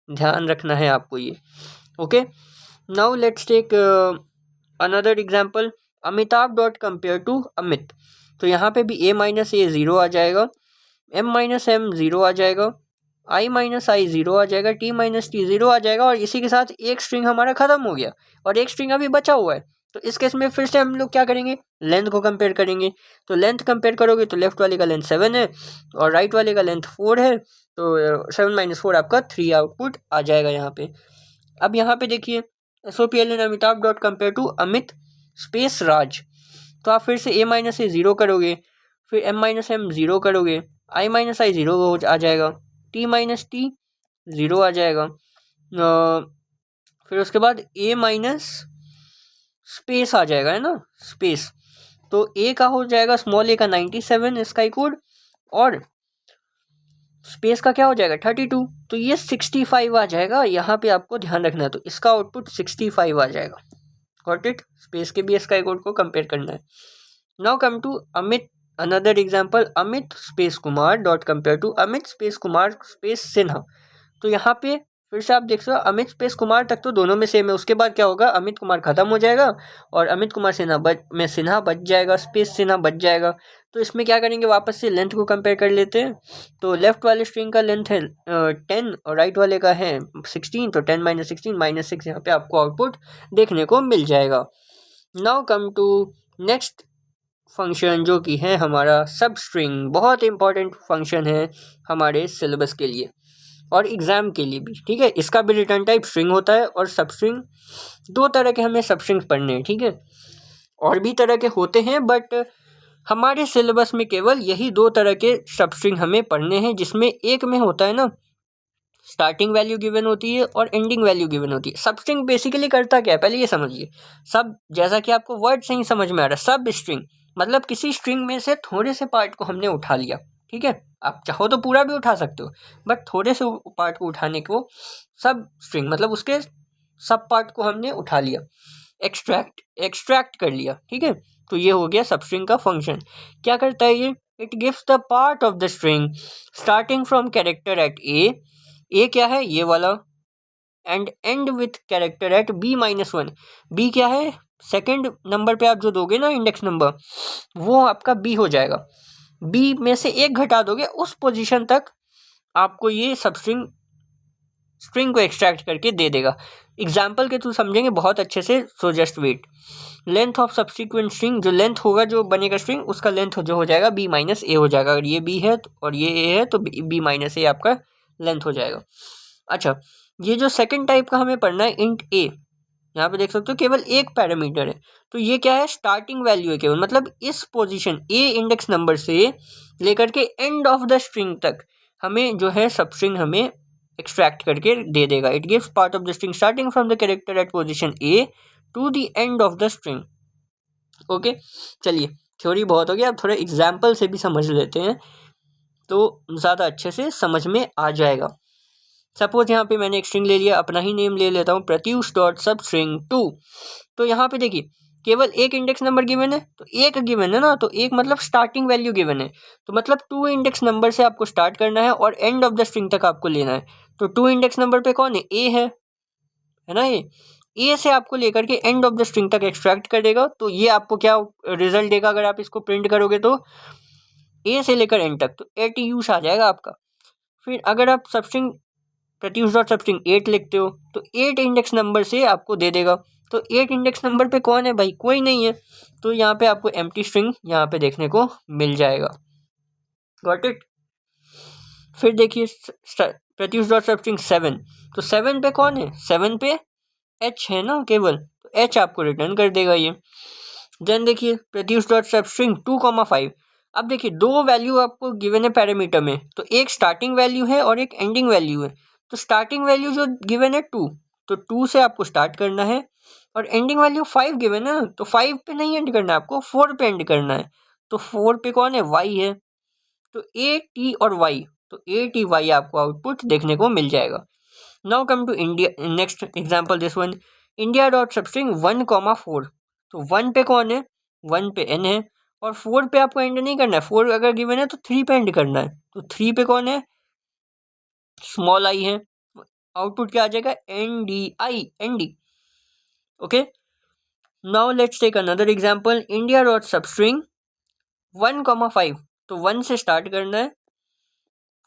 ध्यान रखना है आपको ये। Okay, now let's take another example, Amitabh dot compare to Amit. तो यहाँ पे भी ए माइनस ए ज़ीरो आ जाएगा, एम माइनस एम ज़ीरो आ जाएगा, आई माइनस आई ज़ीरो आ जाएगा, टी माइनस टी ज़ीरो आ जाएगा, और इसी के साथ एक स्ट्रिंग हमारा ख़त्म हो गया और एक स्ट्रिंग अभी बचा हुआ है। तो इस केस में फिर से हम लोग क्या करेंगे, लेंथ को कंपेयर करेंगे। तो लेंथ कंपेयर करोगे तो लेफ्ट वाले का लेंथ 7 है और राइट वाले का लेंथ 4 है, तो 7 माइनस 4 आपका 3 आउटपुट आ जाएगा यहाँ पे। अब यहाँ पे देखिए, SOPLN Amitabh dot compare to Amit space Raj. तो आप फिर से ए माइनस ए ज़ीरो करोगे, फिर एम माइनस एम ज़ीरो करोगे, आई माइनस आई ज़ीरो आ जाएगा, टी माइनस टी ज़ीरो आ जाएगा, फिर उसके बाद ए माइनस स्पेस आ जाएगा, है ना, स्पेस, तो ए का हो जाएगा स्मॉल ए का 97 स्काई कोड, और स्पेस का क्या हो जाएगा 32, तो ये 65 आ जाएगा। यहाँ पे आपको ध्यान रखना है, तो इसका आउटपुट 65 आ जाएगा। Got it? स्पेस के भी स्काई कोड को कंपेयर करना है। Now come to Amit, another example, Amit space Kumar dot compare to Amit space Kumar space Sinha. तो यहाँ पे फिर से आप देख सकते हो अमित स्पेस कुमार तक तो दोनों में सेम है, उसके बाद क्या होगा, अमित कुमार खत्म हो जाएगा और अमित कुमार सिन्हा बच जाएगा, स्पेस सिन्हा बच जाएगा। तो इसमें क्या करेंगे, वापस से लेंथ को कंपेयर कर लेते हैं। तो लेफ्ट वाले स्ट्रिंग का लेंथ है 10 और राइट वाले का है 16, तो 10 - 16 -6 यहाँ पे आपको आउटपुट देखने को मिल जाएगा। Now come to next function, जो कि है हमारा सब स्ट्रिंग। बहुत इंपॉर्टेंट फंक्शन है हमारे सिलेबस के लिए और एग्जाम के लिए भी, ठीक है। इसका भी रिटर्न टाइप स्ट्रिंग होता है और सब स्ट्रिंग, दो तरह के हमें सब स्ट्रिंग पढ़ने हैं, ठीक है। और भी तरह के होते हैं बट हमारे सिलेबस में केवल यही दो तरह के सब स्ट्रिंग हमें पढ़ने हैं, जिसमें एक में होता है ना स्टार्टिंग वैल्यू गिवन होती है और एंडिंग वैल्यू गिवन होती है। सब स्ट्रिंग बेसिकली करता क्या है, पहले ये समझिए। सब, जैसा कि आपको वर्ड से ही समझ में आ रहा है, सब स्ट्रिंग मतलब किसी स्ट्रिंग में से थोड़े से पार्ट को हमने उठा लिया, ठीक है। आप चाहो तो पूरा भी उठा सकते हो, बट थोड़े से पार्ट को उठाने को सब स्ट्रिंग मतलब उसके सब पार्ट को हमने उठा लिया, एक्सट्रैक्ट कर लिया, ठीक है। तो ये हो गया सब स्ट्रिंग का फंक्शन। क्या करता है ये, it gives the part of the string starting from character at A क्या है ये वाला, and end with character at B-1। B क्या है, सेकंड नंबर पे आप जो दोगे ना इंडेक्स नंबर, वो आपका बी हो जाएगा। बी में से एक घटा दोगे, उस पोजीशन तक आपको ये सब स्ट्रिंग को एक्सट्रैक्ट करके दे देगा। एग्जाम्पल के थ्रू समझेंगे बहुत अच्छे से, so just wait. Length of subsequent string, जो लेंथ होगा जो बनेगा स्ट्रिंग, उसका लेंथ जो हो जाएगा B-A हो जाएगा। अगर ये B है और ये A है तो B-A आपका लेंथ हो जाएगा। अच्छा, ये जो सेकंड टाइप का हमें पढ़ना है इंट ए, यहाँ पे देख सकते हो केवल एक पैरामीटर है। तो ये क्या है, स्टार्टिंग वैल्यू है केवल, मतलब इस पोजीशन ए इंडेक्स नंबर से लेकर के एंड ऑफ द स्ट्रिंग तक हमें जो है सब स्ट्रिंग हमें एक्सट्रैक्ट करके दे देगा। It gives part of the string starting from the character at position a to the end of the string. Okay, चलिए थ्योरी बहुत हो गया, अब थोड़ा एग्जाम्पल से भी समझ लेते हैं तो ज़्यादा अच्छे से समझ में आ जाएगा। सपोज यहाँ पे मैंने एक स्ट्रिंग ले लिया, अपना ही नेम ले लेता हूँ, प्रत्युष डॉट सब स्ट्रिंग 2। तो यहाँ पे देखिए केवल एक इंडेक्स नंबर गिवन है, तो एक गिवन है ना, तो एक मतलब स्टार्टिंग वैल्यू गिवन है, तो मतलब 2 इंडेक्स नंबर से आपको स्टार्ट करना है और एंड ऑफ द स्ट्रिंग तक आपको लेना है। तो 2 इंडेक्स नंबर पे कौन है, ए है ना। ये ए से आपको लेकर के एंड ऑफ द स्ट्रिंग तक एक्सट्रैक्ट करेगा। तो ये आपको क्या रिजल्ट देगा, अगर आप इसको प्रिंट करोगे तो ए से लेकर एंड तक, तो ATUS आ जाएगा आपका। फिर अगर आप सबस्ट्रिंग प्रत्युष डॉट सबस्ट्रिंग 8 लिखते हो तो 8 इंडेक्स नंबर से आपको दे देगा। तो 8 इंडेक्स नंबर पे कौन है भाई, कोई नहीं है, तो यहाँ पे आपको एम्प्टी स्ट्रिंग यहाँ पे देखने को मिल जाएगा। Got it. फिर देखिए प्रत्युष डॉट सबस्ट्रिंग 7, तो 7 पे कौन है, 7 पे एच है ना केवल, तो एच आपको रिटर्न कर देगा ये। देन देखिए प्रत्युष डॉट सबस्ट्रिंग 2,5। अब देखिए दो वैल्यू आपको गिवन है पैरामीटर में, तो एक स्टार्टिंग वैल्यू है और एक एंडिंग वैल्यू है। तो स्टार्टिंग वैल्यू जो गिवन है 2, तो 2 से आपको स्टार्ट करना है, और एंडिंग वैल्यू 5 गिवन है, तो 5 पे नहीं एंड करना है आपको, 4 पे एंड करना है। तो 4 पे कौन है, y है, तो A, T और y, तो ATY आपको आउटपुट देखने को मिल जाएगा। Now come to India, next example this one, India dot substring 1,4। तो 1 पे कौन है, 1 पे n है, और 4 पे आपको एंड नहीं करना है, 4 अगर गिवन है तो 3 पे एंड करना है, तो 3 पे कौन है, स्मॉल आई है। आउटपुट क्या आ जाएगा, NDI। Okay, now let's take another example, India dot substring 1,5। तो 1 से स्टार्ट करना है,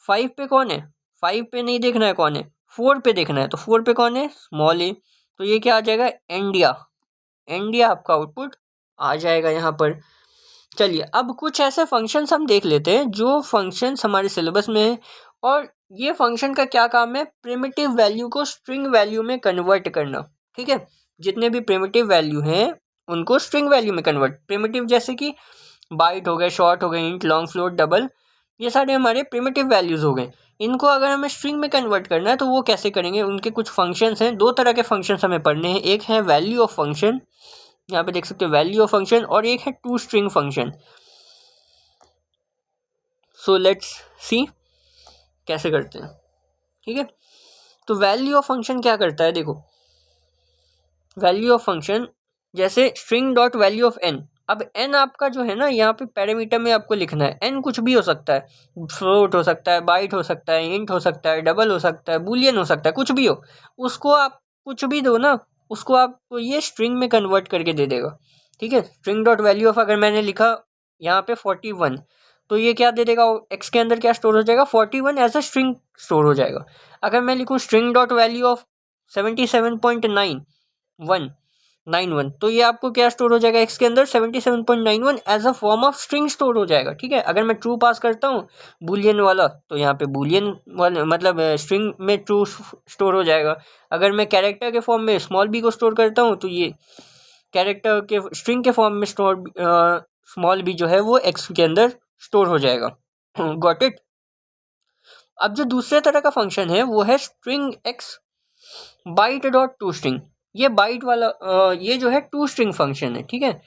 5 पे कौन है, 5 पे नहीं देखना है कौन है, 4 पे देखना है, तो 4 पे कौन है, स्मॉल ए। तो ये क्या आ जाएगा, इंडिया आपका आउटपुट आ जाएगा यहाँ पर। चलिए अब कुछ ऐसे फंक्शंस हम देख लेते हैं जो फंक्शंस हमारे सिलेबस में है, और ये फंक्शन का क्या काम है, प्रिमिटिव वैल्यू को स्ट्रिंग वैल्यू में कन्वर्ट करना, ठीक है। जितने भी प्रिमिटिव वैल्यू हैं उनको स्ट्रिंग वैल्यू में कन्वर्ट, प्रिमिटिव जैसे कि बाइट हो गए, शॉर्ट हो गए, इंट, लॉन्ग, फ्लोट, डबल, ये सारे हमारे प्रिमिटिव वैल्यूज़ हो गए। इनको अगर हमें स्ट्रिंग में कन्वर्ट करना है तो वो कैसे करेंगे, उनके कुछ फंक्शंस हैं, दो तरह के फंक्शंस हमें पढ़ने हैं। एक है वैल्यू ऑफ फंक्शन, यहाँ पे देख सकते हो वैल्यू ऑफ फंक्शन, और एक है to string function. So let's see कैसे करते हैं, ठीक है। तो वैल्यू ऑफ फंक्शन क्या करता है, देखो वैल्यू ऑफ फंक्शन जैसे string dot value of n। अब n आपका जो है ना, यहाँ पे पैरामीटर में आपको लिखना है। n कुछ भी हो सकता है, फ्लोट हो सकता है, बाइट हो सकता है, इंट हो सकता है, डबल हो सकता है, बूलियन हो सकता है, कुछ भी हो। उसको आप कुछ भी दो ना, उसको आपको ये स्ट्रिंग में कन्वर्ट करके दे देगा। ठीक है, स्ट्रिंग डॉट वैल्यू ऑफ अगर मैंने लिखा यहाँ पे 41, तो ये क्या दे देगा, एक्स के अंदर क्या स्टोर हो जाएगा, 41 एज अ स्ट्रिंग स्टोर हो जाएगा। अगर मैं लिखूँ स्ट्रिंग डॉट वैल्यू ऑफ 77.91, तो ये आपको क्या स्टोर हो जाएगा, एक्स के अंदर 77.91 as a form of string store हो जाएगा। ठीक है, अगर मैं ट्रू पास करता हूँ बूलियन वाला, तो यहाँ पे बूलियन वाला मतलब स्ट्रिंग में ट्रू स्टोर हो जाएगा। अगर मैं कैरेक्टर के फॉर्म में स्मॉल बी को स्टोर करता हूँ, तो ये कैरेक्टर के स्ट्रिंग के फॉर्म में स्टोर स्मॉल बी जो है वो एक्स के अंदर स्टोर हो जाएगा। Got it. अब जो दूसरे तरह का फंक्शन है वो है string x byte dot to string. ये बाइट वाला ये जो है टू स्ट्रिंग फंक्शन है। ठीक है,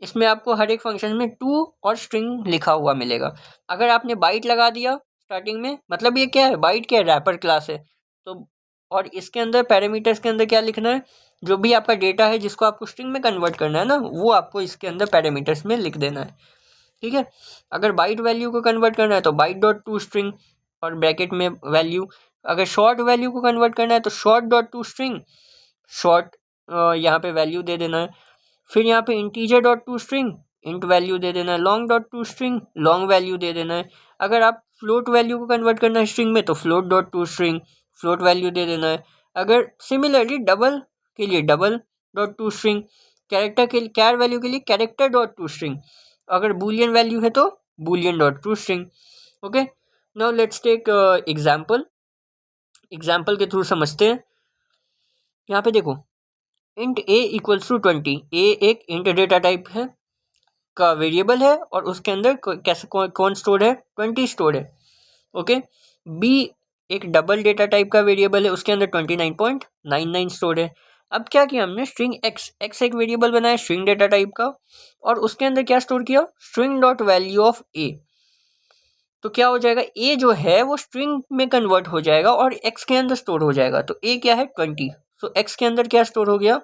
इसमें आपको हर एक फंक्शन में टू और स्ट्रिंग लिखा हुआ मिलेगा। अगर आपने बाइट लगा दिया स्टार्टिंग में, मतलब ये क्या है, बाइट क्या है, रैपर क्लास है। तो और इसके अंदर पैरामीटर्स के अंदर क्या लिखना है, जो भी आपका डेटा है जिसको आपको स्ट्रिंग में कन्वर्ट करना है ना, वो आपको इसके अंदर पैरामीटर्स में लिख देना है। ठीक है, अगर बाइट वैल्यू को कन्वर्ट करना है तो बाइट डॉट टू स्ट्रिंग और ब्रैकेट में वैल्यू। अगर शॉर्ट वैल्यू को कन्वर्ट करना है तो short dot to string, short यहाँ पे वैल्यू दे देना है। फिर यहाँ पे integer dot to string, int value दे देना है। Long dot to string, long value दे देना है। अगर आप फ्लोट वैल्यू को कन्वर्ट करना है स्ट्रिंग में, तो float dot to string, float value दे देना है। अगर सिमिलरली डबल के लिए double dot to string, character के कैर वैल्यू के लिए कैरेक्टर डॉट टू स्ट्रिंग, अगर बूलियन वैल्यू है तो boolean dot to string. Okay, now let's take example. Example के थ्रू समझते हैं। यहाँ पे देखो, int A equals to 20। A एक इंट डेटा टाइप है का वेरिएबल है और उसके अंदर कैसे कौन स्टोर है, 20 स्टोर है। ओके, बी एक डबल डेटा टाइप का वेरिएबल है, उसके अंदर 29.99 स्टोर है। अब क्या किया हमने, स्ट्रिंग एक्स एक वेरिएबल बनाया स्ट्रिंग डेटा टाइप का, और उसके अंदर क्या स्टोर किया, string dot value of A. तो क्या हो जाएगा, ए जो है वो स्ट्रिंग में कन्वर्ट हो जाएगा और एक्स के अंदर स्टोर हो जाएगा। तो ए क्या है, 20, तो एक्स के अंदर क्या स्टोर हो गया,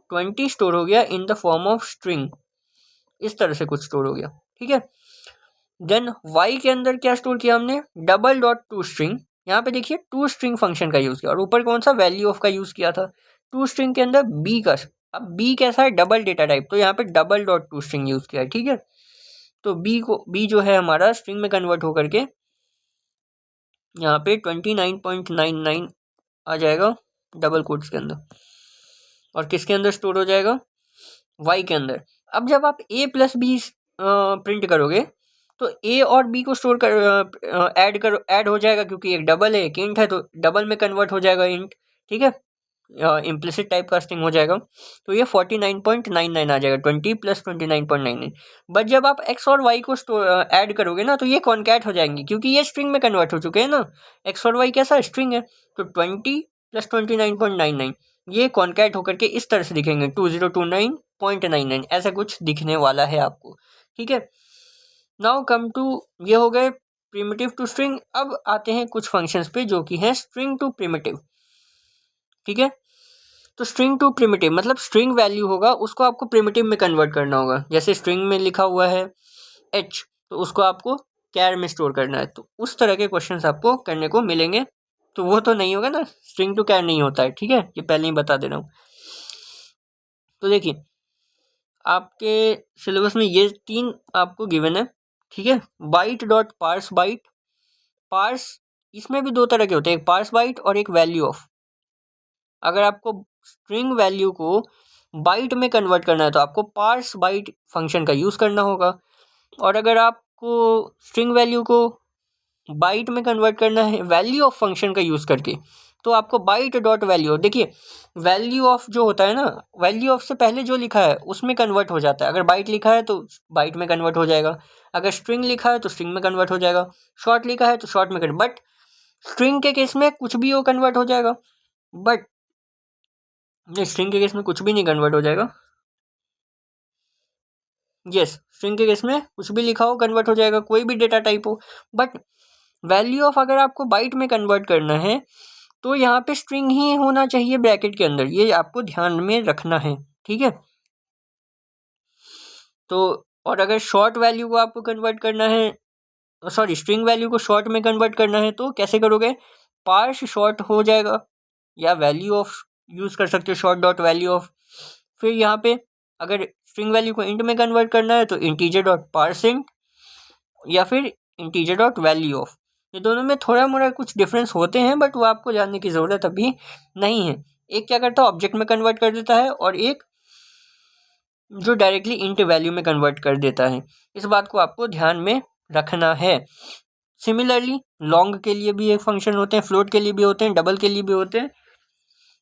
20 स्टोर हो गया in the form of string. इस तरह से कुछ स्टोर हो गया। ठीक है, देन वाई के अंदर क्या स्टोर किया हमने, डबल डॉट टू स्ट्रिंग। यहाँ पे देखिए टू स्ट्रिंग फंक्शन का यूज किया और ऊपर कौन सा, वैल्यू ऑफ का यूज किया था। टू स्ट्रिंग के अंदर बी का, अब बी कैसा है, डबल डेटा टाइप, तो यहाँ पे double dot to string use किया है। ठीक है, तो बी जो है हमारा स्ट्रिंग में कन्वर्ट होकर के यहाँ पे 29.99 आ जाएगा डबल कोट्स के अंदर, और किसके अंदर स्टोर हो जाएगा, वाई के अंदर। अब जब आप ए प्लस बी प्रिंट करोगे तो ए और बी को स्टोर कर ऐड हो जाएगा, क्योंकि एक डबल है एक इंट है, तो डबल में कन्वर्ट हो जाएगा इंट। ठीक है, इम्प्लिसिट टाइप कास्टिंग हो जाएगा। तो ये 49.99 आ जाएगा, 20 प्लस 29.99। बट जब आप एक्स और वाई को ऐड करोगे ना, तो ये कॉन्कैट हो जाएंगे, क्योंकि ये स्ट्रिंग में कन्वर्ट हो चुके हैं ना। एक्स और वाई कैसा स्ट्रिंग है, तो 20 प्लस 29.99 ये कॉन्कैट होकर के इस तरह से दिखेंगे, 2029.99 ऐसा कुछ दिखने वाला है आपको। ठीक है, नाउ कम टू, ये हो गए प्रिमिटिव टू स्ट्रिंग। अब आते हैं कुछ फंक्शंस पे जो कि हैं स्ट्रिंग टू प्रिमिटिव। ठीक है, तो स्ट्रिंग टू प्रिमिटिव मतलब स्ट्रिंग वैल्यू होगा उसको आपको प्रिमिटिव में कन्वर्ट करना होगा। जैसे स्ट्रिंग में लिखा हुआ है एच, तो उसको आपको कैर में स्टोर करना है। तो उस तरह के क्वेश्चंस आपको करने को मिलेंगे। तो वो तो नहीं होगा ना, स्ट्रिंग टू कैर नहीं होता है। ठीक है, ये पहले ही बता दे रहा हूँ। तो देखिए, आपके सिलेबस में ये तीन आपको गिवन है। ठीक है, byte dot parse byte. Parse इसमें भी दो तरह के होते हैं, एक पार्स बाइट और एक वैल्यू ऑफ। अगर आपको स्ट्रिंग वैल्यू को बाइट में कन्वर्ट करना है तो आपको पार्स बाइट फंक्शन का यूज़ करना होगा, और अगर आपको स्ट्रिंग वैल्यू को बाइट में कन्वर्ट करना है वैल्यू ऑफ फंक्शन का यूज़ करके, तो आपको बाइट डॉट वैल्यू, देखिए वैल्यू ऑफ जो होता है ना, वैल्यू ऑफ से पहले जो लिखा है उसमें कन्वर्ट हो जाता है। अगर बाइट लिखा है तो बाइट में कन्वर्ट हो जाएगा, अगर स्ट्रिंग लिखा है तो स्ट्रिंग में कन्वर्ट हो जाएगा, शॉर्ट लिखा है तो शॉर्ट में कन्वर्ट। बट स्ट्रिंग के केस में कुछ भी वो कन्वर्ट हो जाएगा, बट नहीं, स्ट्रिंग के केस में कुछ भी नहीं कन्वर्ट हो जाएगा। यस, स्ट्रिंग के केस में कुछ भी लिखा हो कन्वर्ट हो जाएगा, कोई भी डेटा टाइप हो। बट वैल्यू ऑफ अगर आपको बाइट में कन्वर्ट करना है तो यहाँ पे स्ट्रिंग ही होना चाहिए ब्रैकेट के अंदर, ये आपको ध्यान में रखना है। ठीक है, तो और अगर शॉर्ट वैल्यू को आपको कन्वर्ट करना है, सॉरी स्ट्रिंग वैल्यू को शॉर्ट में कन्वर्ट करना है तो कैसे करोगे, पार्स शॉर्ट हो जाएगा या वैल्यू ऑफ यूज़ कर सकते हो, शॉर्ट डॉट वैल्यू ऑफ। फिर यहाँ पे अगर स्ट्रिंग वैल्यू को इंट में कन्वर्ट करना है तो इंटीजर डॉट पार्स इंट या फिर इंटीजर डॉट वैल्यू ऑफ। ये दोनों में थोड़ा मोड़ा कुछ डिफरेंस होते हैं बट वो आपको जानने की ज़रूरत अभी नहीं है। एक क्या करता है ऑब्जेक्ट में कन्वर्ट कर देता है और एक जो डायरेक्टली इंट वैल्यू में कन्वर्ट कर देता है। इस बात को आपको ध्यान में रखना है। सिमिलरली लॉन्ग के लिए भी एक फंक्शन होते हैं, फ्लोट के लिए भी होते हैं, डबल के लिए भी होते हैं।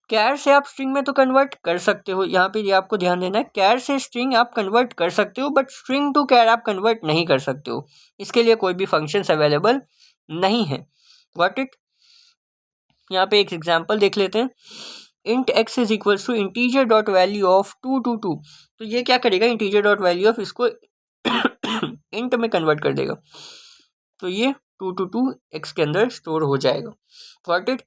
कैर से आप स्ट्रिंग में तो कन्वर्ट कर सकते हो, यहाँ पे ये आपको ध्यान देना है, कैर से स्ट्रिंग आप कन्वर्ट कर सकते हो बट स्ट्रिंग टू कैर आप कन्वर्ट नहीं कर सकते हो, इसके लिए कोई भी फंक्शंस अवेलेबल नहीं है। Got it. यहाँ पे एक एग्जांपल देख लेते हैं, int x is equals to integer dot value of 222। तो ये क्या करेगा, इंटीजर डॉट वैल्यू ऑफ इसको इंट में कन्वर्ट कर देगा, तो ये 222 एक्स के अंदर स्टोर हो जाएगा। Got it.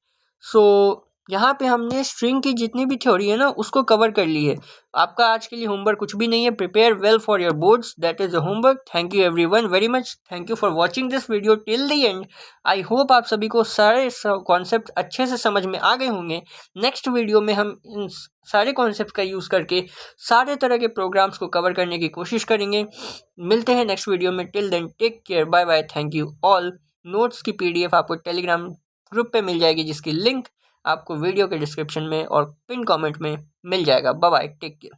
सो यहाँ पे हमने स्ट्रिंग की जितनी भी थ्योरी है ना उसको कवर कर ली है। आपका आज के लिए होमवर्क कुछ भी नहीं है, prepare well for your boards, that is the homework. Thank you everyone very much, thank you for watching this video till the end. I hope आप सभी को सारे कॉन्सेप्ट अच्छे से समझ में आ गए होंगे। नेक्स्ट वीडियो में हम इन सारे कॉन्सेप्ट का यूज़ करके सारे तरह के प्रोग्राम्स को कवर करने की कोशिश करेंगे। मिलते हैं नेक्स्ट वीडियो में, till then take care, bye bye, thank you all. Notes की PDF आपको टेलीग्राम ग्रुप पे मिल जाएगी जिसकी लिंक आपको वीडियो के डिस्क्रिप्शन में और पिन कमेंट में मिल जाएगा। Bye bye, take care.